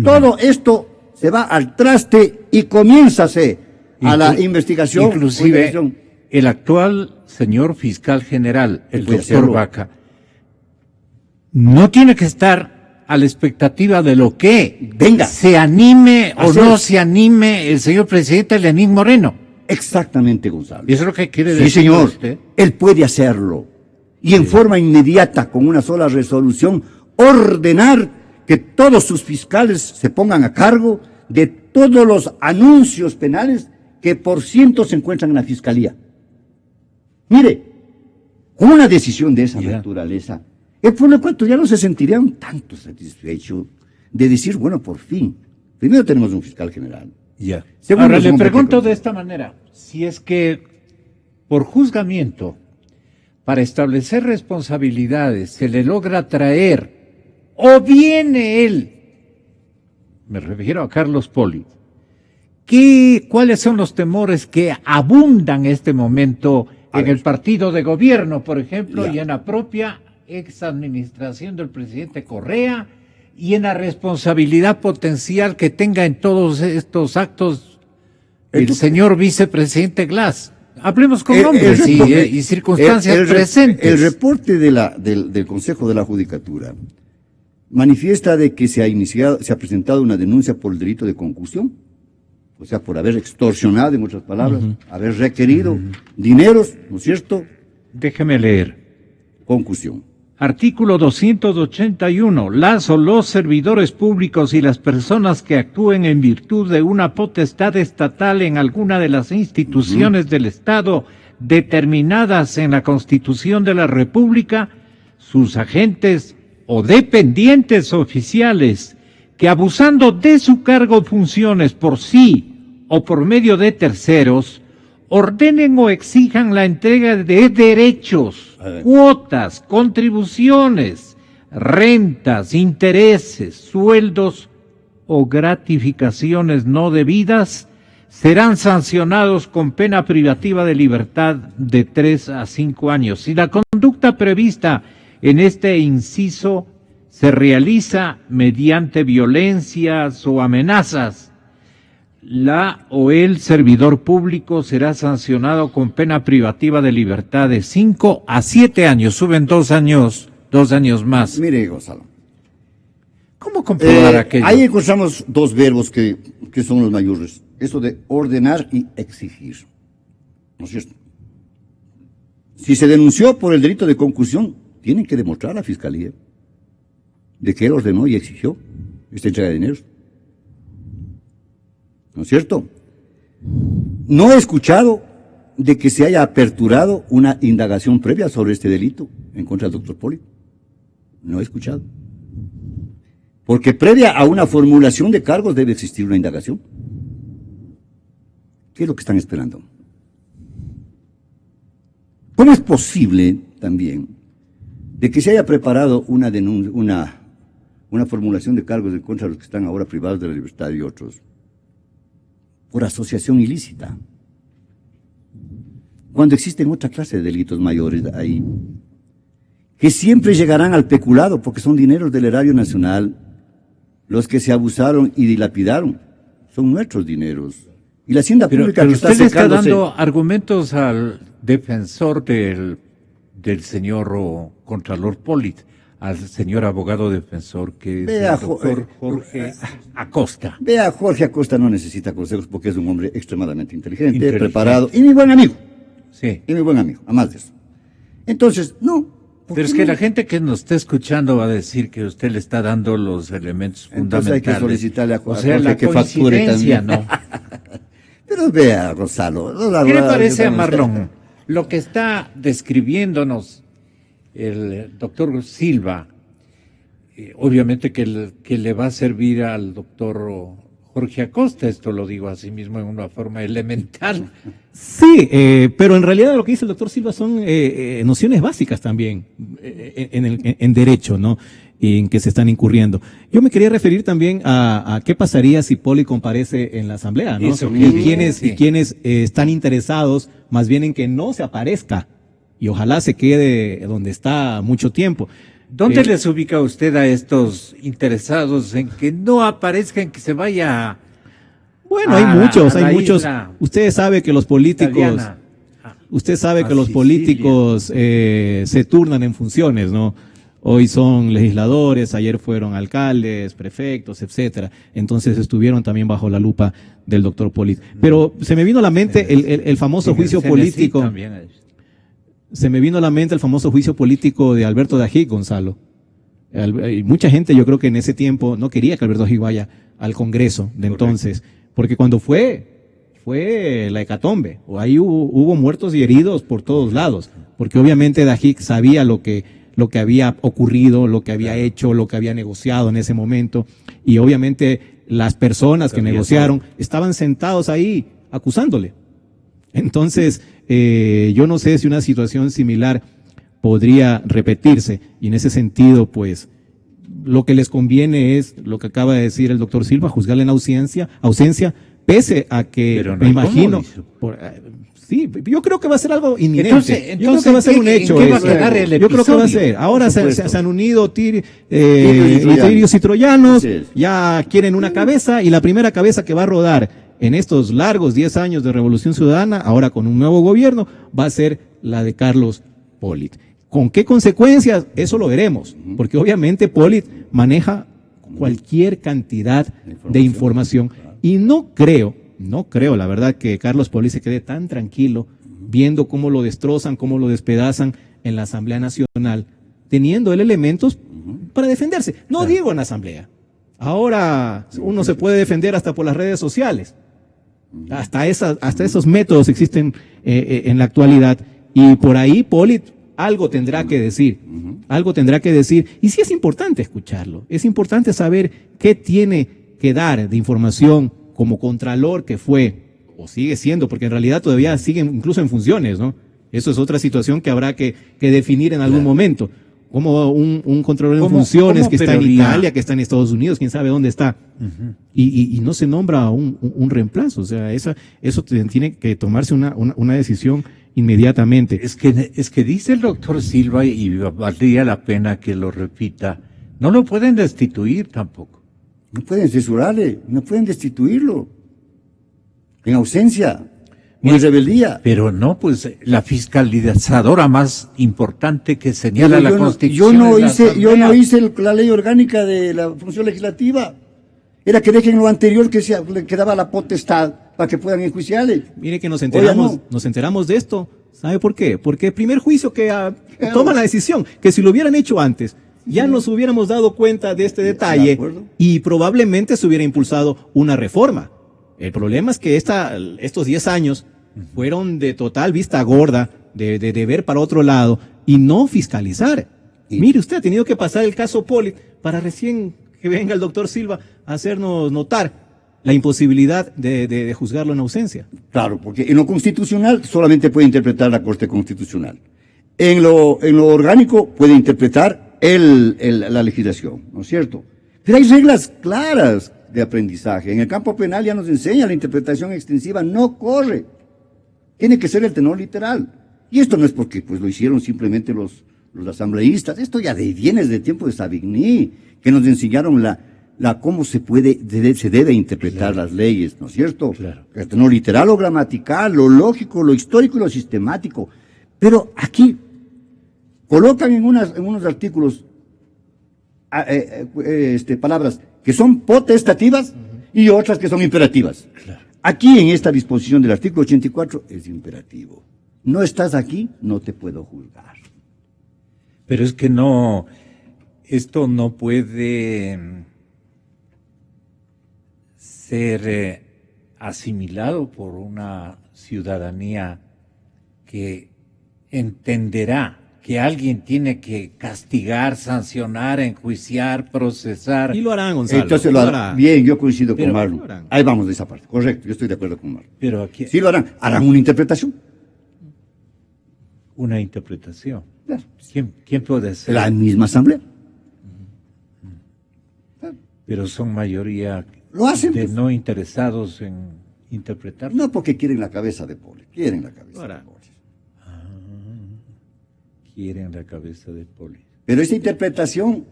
Speaker 5: Todo esto se va al traste y comiénzase a la investigación.
Speaker 2: Inclusive, el actual señor fiscal general, el doctor Vaca, no tiene que estar a la expectativa de lo que
Speaker 5: venga,
Speaker 2: se anime o no se anime el señor presidente Lenín Moreno.
Speaker 5: Exactamente, Gonzalo.
Speaker 2: ¿Y eso es lo que quiere decir?
Speaker 5: Sí, señor.
Speaker 2: Usted?
Speaker 5: Él puede hacerlo. Y en forma inmediata, con una sola resolución, ordenar que todos sus fiscales se pongan a cargo de todos los anuncios penales que por ciento se encuentran en la Fiscalía. Mire, con una decisión de esa naturaleza, el pueblo ecuatoriano no se sentiría un tanto satisfecho de decir, bueno, por fin, primero tenemos un fiscal general.
Speaker 2: Ya.
Speaker 5: Segundo,
Speaker 2: ahora le pregunto de esta manera, si es que por juzgamiento, para establecer responsabilidades, se le logra traer, o viene él, me refiero a Carlos Poli, ¿cuáles son los temores que abundan en este momento en el partido de gobierno, por ejemplo, y en la propia exadministración del presidente Correa, y en la responsabilidad potencial que tenga en todos estos actos el señor vicepresidente Glass? Hablemos con nombres y circunstancias presentes.
Speaker 5: El reporte del Consejo de la Judicatura manifiesta de que se ha presentado una denuncia por el delito de concusión, o sea, por haber extorsionado, en otras palabras, haber requerido dineros, ¿no es cierto?
Speaker 2: Déjeme leer.
Speaker 5: Concusión.
Speaker 2: Artículo 281. Las o los servidores públicos y las personas que actúen en virtud de una potestad estatal en alguna de las instituciones del Estado determinadas en la Constitución de la República, sus agentes o dependientes oficiales que abusando de su cargo o funciones por sí o por medio de terceros, ordenen o exijan la entrega de derechos, cuotas, contribuciones, rentas, intereses, sueldos o gratificaciones no debidas, serán sancionados con pena privativa de libertad de 3 a 5 años. Si la conducta prevista en este inciso se realiza mediante violencias o amenazas, la o el servidor público será sancionado con pena privativa de libertad de 5 a 7 años. Suben 2 años más.
Speaker 5: Mire, Gonzalo.
Speaker 2: ¿Cómo comprobar aquello?
Speaker 5: Ahí encontramos dos verbos que son los mayores. Eso de ordenar y exigir. ¿No es cierto? Si se denunció por el delito de concusión, tienen que demostrar a la Fiscalía de que él ordenó y exigió esta entrega de dinero. ¿No es cierto? No he escuchado de que se haya aperturado una indagación previa sobre este delito en contra del doctor Poli. No he escuchado. Porque previa a una formulación de cargos debe existir una indagación. ¿Qué es lo que están esperando? ¿Cómo es posible también de que se haya preparado una denuncia, una formulación de cargos en contra de los que están ahora privados de la libertad y otros por asociación ilícita, cuando existen otra clase de delitos mayores ahí, que siempre llegarán al peculado porque son dineros del erario nacional, los que se abusaron y dilapidaron, son nuestros dineros. Y la hacienda pública
Speaker 2: pero
Speaker 5: que está
Speaker 2: usted
Speaker 5: secándose...
Speaker 2: está dando argumentos al defensor del señor Contralor Poli, al señor abogado defensor que es el doctor Jorge Acosta.
Speaker 5: Vea, Jorge Acosta no necesita consejos porque es un hombre extremadamente inteligente, preparado y mi buen amigo.
Speaker 2: Sí.
Speaker 5: Y mi buen amigo, a más de eso. Entonces, no. ¿por
Speaker 2: Pero
Speaker 5: qué
Speaker 2: es que
Speaker 5: no?
Speaker 2: la gente que nos está escuchando va a decir que usted le está dando los elementos
Speaker 5: Entonces hay
Speaker 2: fundamentales.
Speaker 5: que solicitarle a
Speaker 2: o
Speaker 5: a
Speaker 2: sea,
Speaker 5: Jorge
Speaker 2: la
Speaker 5: que facture
Speaker 2: coincidencia,
Speaker 5: también.
Speaker 2: ¿no?
Speaker 5: Pero vea, Gonzalo.
Speaker 2: ¿Qué le parece a Marlon lo que está describiéndonos el doctor Silva? Obviamente que le va a servir al doctor Jorge Acosta, esto lo digo así mismo en una forma elemental.
Speaker 3: Sí, pero en realidad lo que dice el doctor Silva son nociones básicas también en derecho, ¿no? Y en que se están incurriendo. Yo me quería referir también a qué pasaría si Poli comparece en la asamblea, ¿no?
Speaker 2: Eso,
Speaker 3: Y quienes,
Speaker 2: sí.
Speaker 3: y quienes están interesados más bien en que no se aparezca y ojalá se quede donde está mucho tiempo.
Speaker 2: ¿Dónde les ubica usted a estos interesados en que no aparezcan, que se vaya?
Speaker 3: Bueno,
Speaker 2: a
Speaker 3: hay
Speaker 2: la
Speaker 3: muchos.
Speaker 2: isla
Speaker 3: Usted sabe que los políticos,
Speaker 2: italiana?
Speaker 3: usted sabe
Speaker 2: a
Speaker 3: que los
Speaker 2: Sicilia.
Speaker 3: políticos se turnan en funciones, ¿no? Hoy son legisladores, ayer fueron alcaldes, prefectos, etcétera. Entonces estuvieron también bajo la lupa del doctor Polit. Pero se me vino a la mente el famoso
Speaker 2: En el
Speaker 3: juicio
Speaker 2: CNC
Speaker 3: político.
Speaker 2: también.
Speaker 3: Se me vino a la mente el famoso juicio político de Alberto Dajic, Gonzalo. Y mucha gente, yo creo que en ese tiempo no quería que Alberto Dajic vaya al Congreso de entonces, porque cuando fue la hecatombe, o ahí hubo muertos y heridos por todos lados, porque obviamente Dajic sabía lo que había ocurrido, lo que había hecho, lo que había negociado en ese momento, y obviamente las personas que negociaron estaban sentados ahí acusándole. Entonces, yo no sé si una situación similar podría repetirse, y en ese sentido, pues, lo que les conviene es lo que acaba de decir el doctor Silva, juzgarle en ausencia, pese a que,
Speaker 2: Pero no
Speaker 3: me
Speaker 2: hay
Speaker 3: imagino,
Speaker 2: cómo,
Speaker 3: sí, yo creo que va a ser algo inminente.
Speaker 2: Entonces,
Speaker 3: yo creo que va a ser un
Speaker 2: ¿en
Speaker 3: hecho.
Speaker 2: qué va a
Speaker 3: eso.
Speaker 2: quedar el
Speaker 3: Yo creo que va a
Speaker 2: episodio?
Speaker 3: ser. Ahora
Speaker 5: Por
Speaker 3: se
Speaker 5: supuesto.
Speaker 3: han unido
Speaker 5: Tirios y troyanos.
Speaker 3: tirios y troyanos,
Speaker 5: Así es.
Speaker 3: ya quieren una cabeza, y la primera cabeza que va a rodar en estos largos 10 años de Revolución Ciudadana, ahora con un nuevo gobierno, va a ser la de Carlos Polit. ¿Con qué consecuencias? Eso lo veremos, porque obviamente Polit maneja cualquier cantidad de información, y no creo, la verdad, que Carlos Polit se quede tan tranquilo viendo cómo lo destrozan, cómo lo despedazan en la Asamblea Nacional, teniendo él elementos para defenderse. No digo en la Asamblea. Ahora uno se puede defender hasta por las redes sociales. Hasta esos métodos existen en la actualidad, y por ahí Polit algo tendrá que decir, y sí es importante escucharlo, es importante saber qué tiene que dar de información como contralor que fue, o sigue siendo, porque en realidad todavía sigue incluso en funciones, ¿no? Eso es otra situación que habrá que definir en algún momento, como un contralor en funciones que está en Italia, que está en Estados Unidos, quién sabe dónde está, y no se nombra un reemplazo. O sea, eso tiene que tomarse una decisión inmediatamente.
Speaker 2: Es que dice el doctor Silva, y valdría la pena que lo repita, no lo pueden destituir tampoco.
Speaker 5: No pueden censurarle, no pueden destituirlo. En ausencia, en rebeldía.
Speaker 2: Pero no, pues la fiscalizadora más importante que señala
Speaker 5: Pero
Speaker 2: la
Speaker 5: yo
Speaker 2: Constitución.
Speaker 5: no
Speaker 2: es la
Speaker 5: hice
Speaker 2: Asamblea.
Speaker 5: la ley orgánica de la función legislativa. Era que dejen lo anterior le quedaba la potestad para que puedan enjuiciarle.
Speaker 3: Mire que nos
Speaker 5: Oiga, no.
Speaker 3: enteramos de esto. ¿Sabe por qué? Porque el primer juicio que toman la decisión, que si lo hubieran hecho antes, ya nos hubiéramos dado cuenta de este detalle,
Speaker 5: De acuerdo.
Speaker 3: y probablemente se hubiera impulsado una reforma. El problema es que estos 10 años fueron de total vista gorda, de ver para otro lado y no fiscalizar. Mire, usted ha tenido que pasar el caso Polit para recién que venga el doctor Silva a hacernos notar la imposibilidad de juzgarlo en ausencia.
Speaker 5: Claro, porque en lo constitucional solamente puede interpretar la Corte Constitucional. En lo orgánico puede interpretar la legislación, ¿no es cierto? Pero hay reglas claras de aprendizaje. En el campo penal ya nos enseña la interpretación extensiva, no corre. Tiene que ser el tenor literal. Y esto no es porque pues lo hicieron simplemente los asambleístas, esto ya viene desde el tiempo de Savigny, que nos enseñaron cómo se debe interpretar las leyes, ¿no es cierto?
Speaker 2: Claro.
Speaker 5: El tenor literal o gramatical, lo lógico, lo histórico y lo sistemático. Pero aquí colocan en unos artículos palabras que son potestativas y otras que son imperativas.
Speaker 2: Claro.
Speaker 5: Aquí en esta disposición del artículo 84 es imperativo. No estás aquí, no te puedo juzgar.
Speaker 2: Pero es que no, esto no puede ser asimilado por una ciudadanía que entenderá que alguien tiene que castigar, sancionar, enjuiciar, procesar.
Speaker 3: Y lo harán, Gonzalo.
Speaker 5: Entonces
Speaker 3: lo harán.
Speaker 5: bien, yo coincido con
Speaker 3: Pero
Speaker 5: Marlon.
Speaker 3: lo harán.
Speaker 5: Ahí vamos de esa parte. Correcto, yo estoy de acuerdo con Marlon.
Speaker 2: Pero aquí
Speaker 5: Sí lo harán. Harán una interpretación.
Speaker 2: una interpretación.
Speaker 5: Claro.
Speaker 2: ¿Quién puede hacer?
Speaker 5: La misma asamblea.
Speaker 2: Pero son mayoría
Speaker 5: Lo hacen,
Speaker 2: de
Speaker 5: pues.
Speaker 2: no interesados en interpretar.
Speaker 5: No porque quieren la cabeza de Poli. Quieren la cabeza
Speaker 3: Ahora.
Speaker 5: de Poli.
Speaker 2: Quieren la cabeza de Poli.
Speaker 5: Pero esa interpretación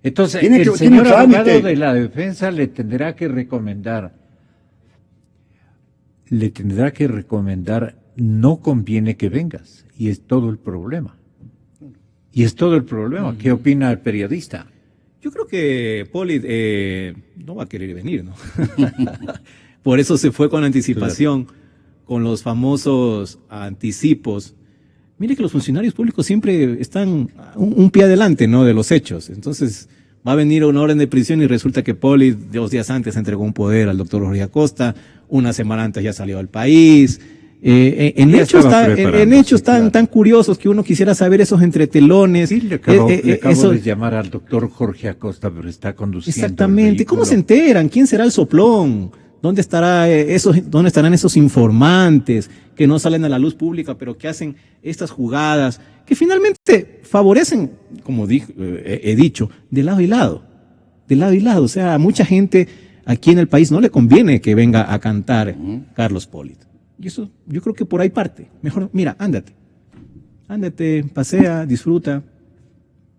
Speaker 2: Entonces,
Speaker 5: Tiene
Speaker 2: el
Speaker 5: que-
Speaker 2: señor
Speaker 5: tiene trámite.
Speaker 2: abogado de la defensa le tendrá que recomendar no conviene que vengas, y es todo el problema. Y es todo el problema. ¿Qué opina el periodista?
Speaker 3: Yo creo que Poli no va a querer venir, ¿no? Por eso se fue con anticipación, con los famosos anticipos. Mire que los funcionarios públicos siempre están un pie adelante, ¿no?, de los hechos. Entonces, va a venir una orden de prisión y resulta que Poli 2 días antes entregó un poder al doctor Jorge Acosta, una semana antes ya salió al país. En
Speaker 2: Ya
Speaker 3: hechos,
Speaker 2: estaba preparándose,
Speaker 3: en hechos tan,
Speaker 2: claro.
Speaker 3: tan curiosos que uno quisiera saber esos entretelones.
Speaker 2: Sí, le acabo
Speaker 3: eso-
Speaker 2: de llamar al doctor Jorge Acosta, pero está conduciendo.
Speaker 3: Exactamente.
Speaker 2: el
Speaker 3: ¿Cómo
Speaker 2: vehículo.
Speaker 3: se enteran? ¿Quién será el soplón? ¿Dónde dónde estarán esos informantes que no salen a la luz pública, pero que hacen estas jugadas que finalmente favorecen, como he dicho, de lado y lado? De lado y lado. O sea, a mucha gente aquí en el país no le conviene que venga a cantar Carlos Polit. Y eso, yo creo que por ahí parte. Mejor, mira, ándate. Ándate, pasea, disfruta.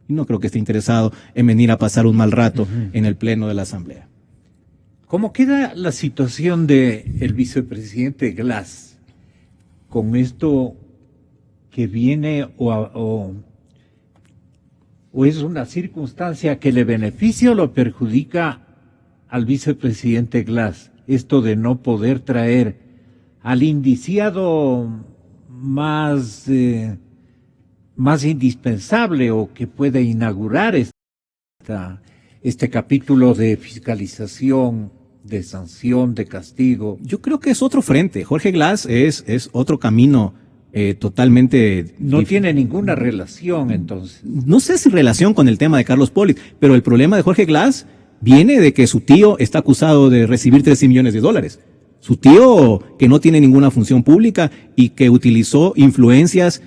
Speaker 3: Y no creo que esté interesado en venir a pasar un mal rato en el pleno de la Asamblea.
Speaker 2: ¿Cómo queda la situación de el vicepresidente Glass con esto que viene o es una circunstancia que le beneficia o lo perjudica al vicepresidente Glass? Esto de no poder traer al indiciado más indispensable o que pueda inaugurar este capítulo de fiscalización, de sanción, de castigo.
Speaker 3: Yo creo que es otro frente. Jorge Glass es otro camino totalmente...
Speaker 2: No tiene ninguna relación, entonces.
Speaker 3: No sé si relación con el tema de Carlos Polit, pero el problema de Jorge Glass viene de que su tío está acusado de recibir $13 millones. Su tío que no tiene ninguna función pública y que utilizó influencias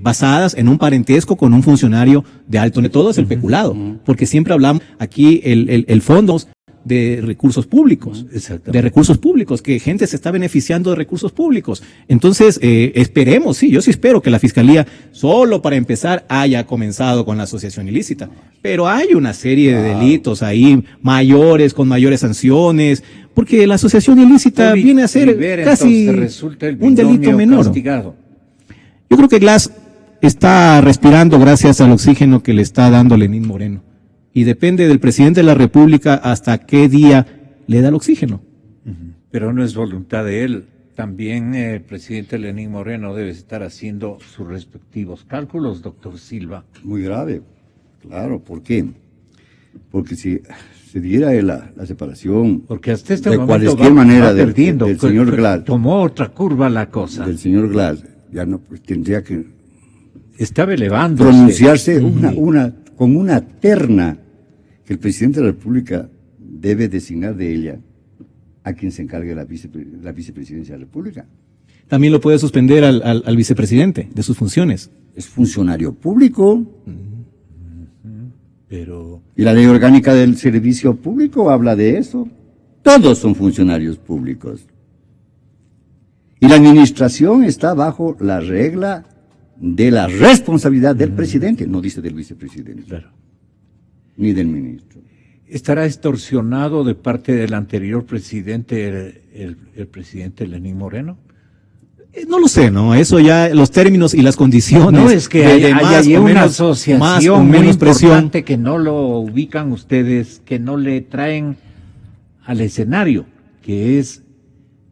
Speaker 3: basadas en un parentesco con un funcionario de alto nivel. Todo es el peculado, porque siempre hablamos aquí el fondo de recursos públicos, de recursos públicos, que gente se está beneficiando de recursos públicos. Entonces, esperemos, sí, yo sí espero que la Fiscalía, solo para empezar, haya comenzado con la asociación ilícita. Pero hay una serie de delitos ahí mayores, con mayores sanciones, porque la asociación ilícita viene a ser
Speaker 2: Rivera,
Speaker 3: casi
Speaker 2: entonces, resulta el
Speaker 3: un delito
Speaker 2: binomio
Speaker 3: menor.
Speaker 2: castigado.
Speaker 3: Yo creo que Glass está respirando gracias al oxígeno que le está dando Lenín Moreno. Y depende del presidente de la República hasta qué día le da el oxígeno.
Speaker 2: Pero no es voluntad de él. También el presidente Lenín Moreno debe estar haciendo sus respectivos cálculos, doctor Silva.
Speaker 5: muy grave. Claro, ¿por qué? Porque si se diera la separación
Speaker 2: Porque hasta este
Speaker 5: de
Speaker 2: momento
Speaker 5: cualquier manera
Speaker 2: va perdiendo.
Speaker 5: del señor Glass,
Speaker 2: Tomó otra curva la cosa.
Speaker 5: del señor Glass, ya no, pues, tendría que
Speaker 2: Estaba elevando.
Speaker 5: pronunciarse con una terna que el presidente de la República debe designar de ella a quien se encargue la vicepresidencia de la República.
Speaker 3: También lo puede suspender al vicepresidente de sus funciones.
Speaker 5: Es funcionario público.
Speaker 2: Pero
Speaker 5: Y la ley orgánica del servicio público habla de eso. Todos son funcionarios públicos. Y la administración está bajo la regla de la responsabilidad del presidente, no dice del vicepresidente,
Speaker 2: claro.
Speaker 5: ni del ministro.
Speaker 2: ¿Estará extorsionado de parte del anterior presidente, el presidente Lenín Moreno?
Speaker 3: No lo sé, ¿no? Eso ya, los términos y las condiciones.
Speaker 2: No, es que
Speaker 3: de
Speaker 2: hay
Speaker 3: más
Speaker 2: ahí
Speaker 3: o
Speaker 2: una
Speaker 3: menos-
Speaker 2: asociación
Speaker 3: más o
Speaker 2: muy
Speaker 3: menos presión.
Speaker 2: importante que no lo ubican ustedes, que no le traen al escenario, que es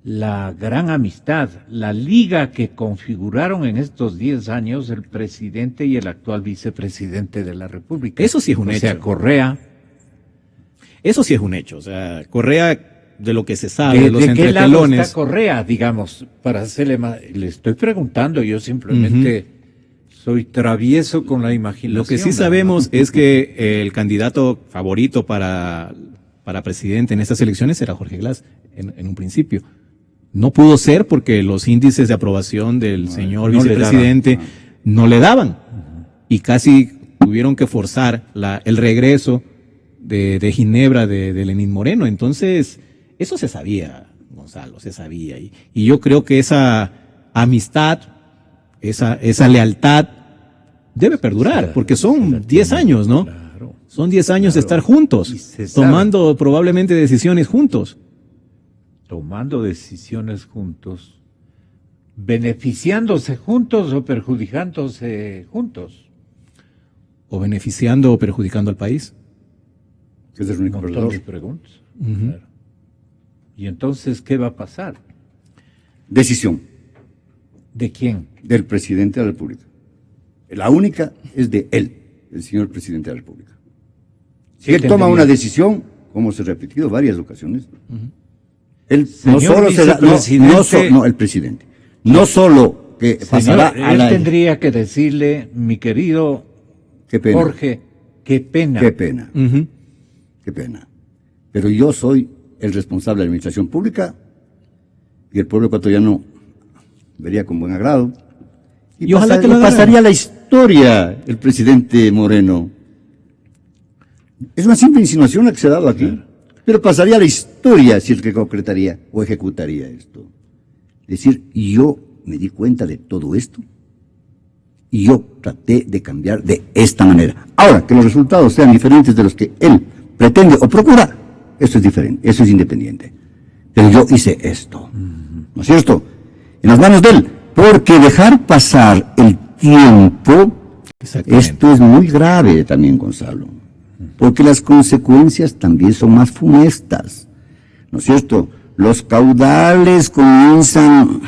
Speaker 2: la gran amistad, la liga que configuraron en estos 10 años el presidente y el actual vicepresidente de la República.
Speaker 3: Eso sí es un hecho.
Speaker 2: O sea, Correa.
Speaker 3: Eso sí es un hecho. O sea, Correa, de lo que se sabe,
Speaker 2: ¿De,
Speaker 3: los
Speaker 2: de qué lado
Speaker 3: entretelones.
Speaker 2: está Correa, digamos, para hacerle más? Le estoy preguntando, yo simplemente soy travieso con la imaginación.
Speaker 3: Lo que sí
Speaker 2: nada
Speaker 3: sabemos
Speaker 2: más.
Speaker 3: es que el candidato favorito para presidente en estas elecciones era Jorge Glass, en un principio. No pudo ser porque los índices de aprobación del señor
Speaker 2: no le
Speaker 3: vicepresidente
Speaker 2: daban.
Speaker 3: no le daban. Y casi tuvieron que forzar el regreso de Ginebra de Lenín Moreno. Entonces, eso se sabía, Gonzalo, se sabía. Y yo creo que esa amistad, esa lealtad debe perdurar, porque son 10 años, ¿no?
Speaker 2: Claro.
Speaker 3: Son 10 años de estar
Speaker 2: Y
Speaker 3: juntos,
Speaker 2: se sabe.
Speaker 3: tomando probablemente decisiones juntos.
Speaker 2: Tomando decisiones juntos, beneficiándose juntos o perjudicándose juntos.
Speaker 3: O beneficiando o perjudicando al país.
Speaker 5: Que es el único
Speaker 2: Un montón
Speaker 5: perdedor.
Speaker 2: de preguntas. Claro. Y entonces, ¿qué va a pasar?
Speaker 5: Decisión
Speaker 2: ¿De quién?
Speaker 5: del presidente de la República. La única es de él, el señor presidente de la República. Si
Speaker 2: ¿Qué
Speaker 5: él toma
Speaker 2: tendría?
Speaker 5: una decisión, como se ha repetido varias ocasiones, él
Speaker 2: Señor
Speaker 5: no solo será,
Speaker 2: vicepresidente-
Speaker 5: el presidente, no solo que
Speaker 2: Señor,
Speaker 5: pasará a
Speaker 2: él
Speaker 5: la...
Speaker 2: tendría que decirle, mi querido
Speaker 5: Qué pena,
Speaker 2: Jorge, qué pena.
Speaker 5: qué pena,
Speaker 3: Ujú.
Speaker 5: qué pena. Pero yo soy el responsable de la administración pública y el pueblo ecuatoriano vería con buen agrado.
Speaker 3: Y ojalá que lo haga.
Speaker 5: pasaría a la historia el presidente Moreno. Es una simple insinuación la que se ha dado aquí, pero pasaría a la historia si el que concretaría o ejecutaría esto. Decir, yo me di cuenta de todo esto y yo traté de cambiar de esta manera. Ahora, que los resultados sean diferentes de los que él pretende o procura, eso es diferente, eso es independiente. Pero yo hice esto, ¿no es cierto? En las manos de él, porque dejar pasar el tiempo,
Speaker 3: Exactamente.
Speaker 5: esto es muy grave también, Gonzalo, porque las consecuencias también son más funestas, ¿no es cierto? Los caudales comienzan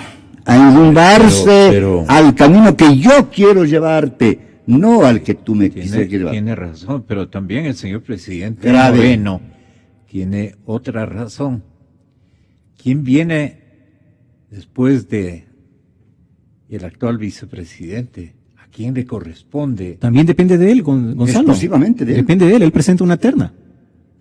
Speaker 5: a enrumbarse
Speaker 2: Pero-
Speaker 5: al camino que yo quiero llevarte, no al que tú me quisieras llevar.
Speaker 2: Tiene razón, pero también el señor presidente
Speaker 5: Grave.
Speaker 2: Moreno tiene otra razón. ¿Quién viene después de el actual vicepresidente? ¿A quién le corresponde?
Speaker 3: También depende de él, Gonzalo.
Speaker 5: Exclusivamente de él.
Speaker 3: Depende de él presenta una terna.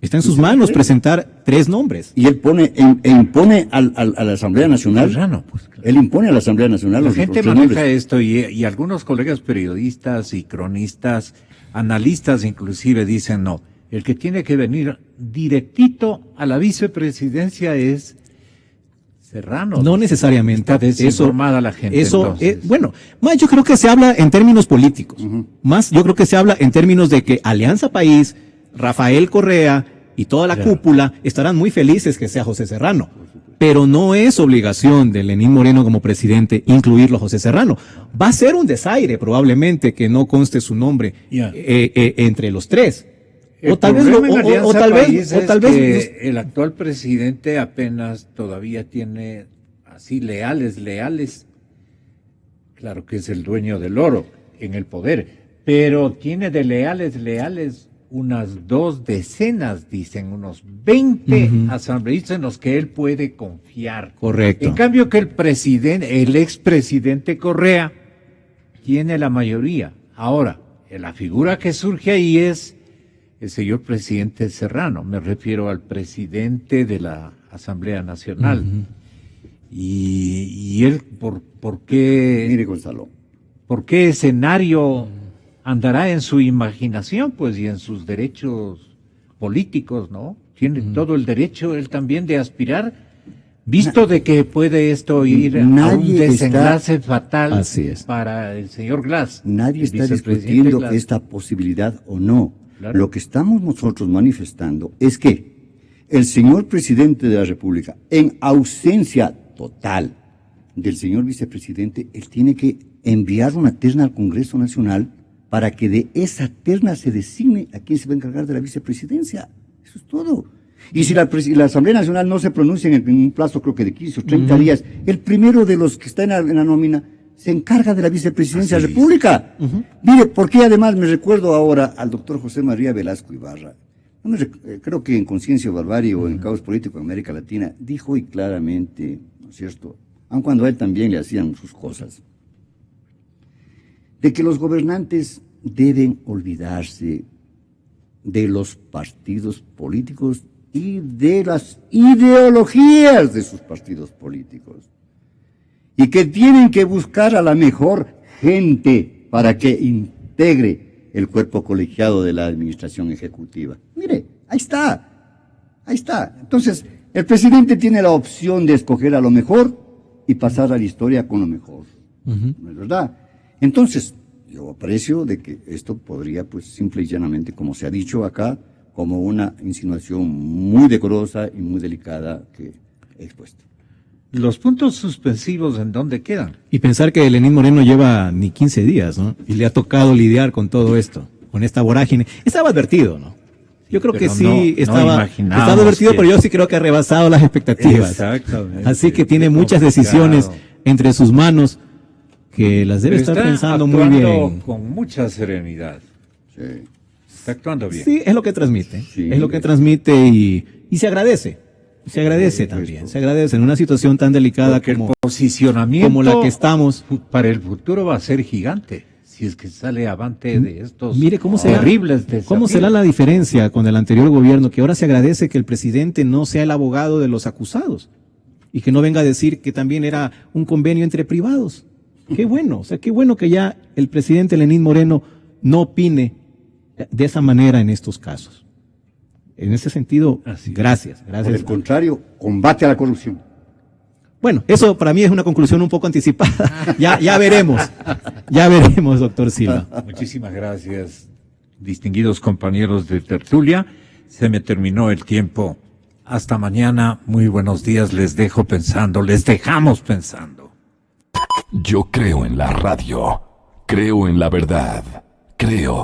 Speaker 3: Está en sus manos presentar 3 nombres.
Speaker 5: Y él pone, impone a la Asamblea Nacional,
Speaker 2: Serrano, pues, claro.
Speaker 5: él impone a la Asamblea Nacional
Speaker 2: La
Speaker 5: los
Speaker 2: gente
Speaker 5: tres
Speaker 2: maneja
Speaker 5: nombres.
Speaker 2: esto y algunos colegas periodistas y cronistas, analistas inclusive dicen no, el que tiene que venir directito a la vicepresidencia es Serrano.
Speaker 3: No necesariamente.
Speaker 2: Está desinformada la gente,
Speaker 3: Eso,
Speaker 2: entonces.
Speaker 3: bueno, más yo creo que se habla en términos políticos. Más yo creo que se habla en términos de que Alianza País, Rafael Correa y toda la cúpula estarán muy felices que sea José Serrano. Pero no es obligación de Lenín Moreno como presidente incluirlo a José Serrano. Va a ser un desaire probablemente que no conste su nombre
Speaker 2: Ya.
Speaker 3: entre los 3.
Speaker 2: El
Speaker 3: O tal vez,
Speaker 2: problema en Alianza País
Speaker 3: o tal
Speaker 2: es
Speaker 3: vez,
Speaker 2: que el actual presidente apenas todavía tiene así leales, claro que es el dueño del oro en el poder, pero tiene de leales unas 2 decenas, dicen, unos 20 asambleístas en los que él puede confiar.
Speaker 3: Correcto.
Speaker 2: En cambio que el expresidente Correa tiene la mayoría. Ahora, la figura que surge ahí es el señor presidente Serrano, me refiero al presidente de la Asamblea Nacional. Y él, ¿por
Speaker 5: Mire,
Speaker 2: qué
Speaker 5: Gonzalo,
Speaker 2: escenario andará en su imaginación, pues, y en sus derechos políticos, ¿no? Tiene todo el derecho él también de aspirar, visto de que puede esto ir a un
Speaker 5: Nadie
Speaker 2: desenlace fatal
Speaker 3: Así es.
Speaker 2: para el señor Glass.
Speaker 5: nadie
Speaker 2: el
Speaker 5: está
Speaker 2: vicepresidente
Speaker 5: discutiendo
Speaker 2: Glass.
Speaker 5: esta posibilidad o no.
Speaker 2: Claro.
Speaker 5: Lo que estamos nosotros manifestando es que el señor presidente de la República, en ausencia total del señor vicepresidente, él tiene que enviar una terna al Congreso Nacional para que de esa terna se designe a quién se va a encargar de la vicepresidencia. Eso es todo. Y si la Asamblea Nacional no se pronuncia en un plazo, creo que de 15 o 30 días, el primero de los que está en la nómina se encarga de la vicepresidencia de la República. Mire, porque además me recuerdo ahora al doctor José María Velasco Ibarra, creo que en Conciencia o Barbarie o en Caos Político en América Latina, dijo y claramente, ¿no es cierto?, aun cuando a él también le hacían sus cosas, de que los gobernantes deben olvidarse de los partidos políticos y de las ideologías de sus partidos políticos, y que tienen que buscar a la mejor gente para que integre el cuerpo colegiado de la administración ejecutiva. Mire, ahí está. Entonces, el presidente tiene la opción de escoger a lo mejor y pasar a la historia con lo mejor. ¿No es verdad? Entonces, yo aprecio de que esto podría, pues, simple y llanamente, como se ha dicho acá, como una insinuación muy decorosa y muy delicada que he expuesto.
Speaker 2: ¿Los puntos suspensivos en dónde quedan?
Speaker 3: Y pensar que Lenín Moreno lleva ni 15 días, ¿no? Y le ha tocado lidiar con todo esto, con esta vorágine. Estaba advertido, ¿no? Yo creo que sí, estaba advertido, pero yo sí creo que ha rebasado las expectativas.
Speaker 2: Exactamente.
Speaker 3: Así que tiene muchas decisiones entre sus manos que las debe estar pensando muy bien.
Speaker 2: Con mucha serenidad.
Speaker 5: Sí.
Speaker 2: Está actuando bien.
Speaker 3: Sí, es lo que transmite.
Speaker 5: Sí.
Speaker 3: Es lo que transmite y se agradece. Se agradece también. Se agradece en una situación tan delicada
Speaker 2: Porque
Speaker 3: como,
Speaker 2: el posicionamiento
Speaker 3: como la que estamos.
Speaker 2: para el futuro va a ser gigante. Si es que sale avante de estos
Speaker 3: Mire cómo será,
Speaker 2: terribles desafíos.
Speaker 3: cómo será la diferencia con el anterior gobierno, que ahora se agradece que el presidente no sea el abogado de los acusados y que no venga a decir que también era un convenio entre privados. Qué bueno, o sea, qué bueno que ya el presidente Lenín Moreno no opine de esa manera en estos casos. En ese sentido, gracias.
Speaker 5: Por el contrario, combate a la corrupción.
Speaker 3: Bueno, eso para mí es una conclusión un poco anticipada. Ya veremos, doctor Silva.
Speaker 2: Muchísimas gracias, distinguidos compañeros de tertulia. Se me terminó el tiempo. Hasta mañana. Muy buenos días. Les dejamos pensando.
Speaker 1: Yo creo en la radio. Creo en la verdad. Creo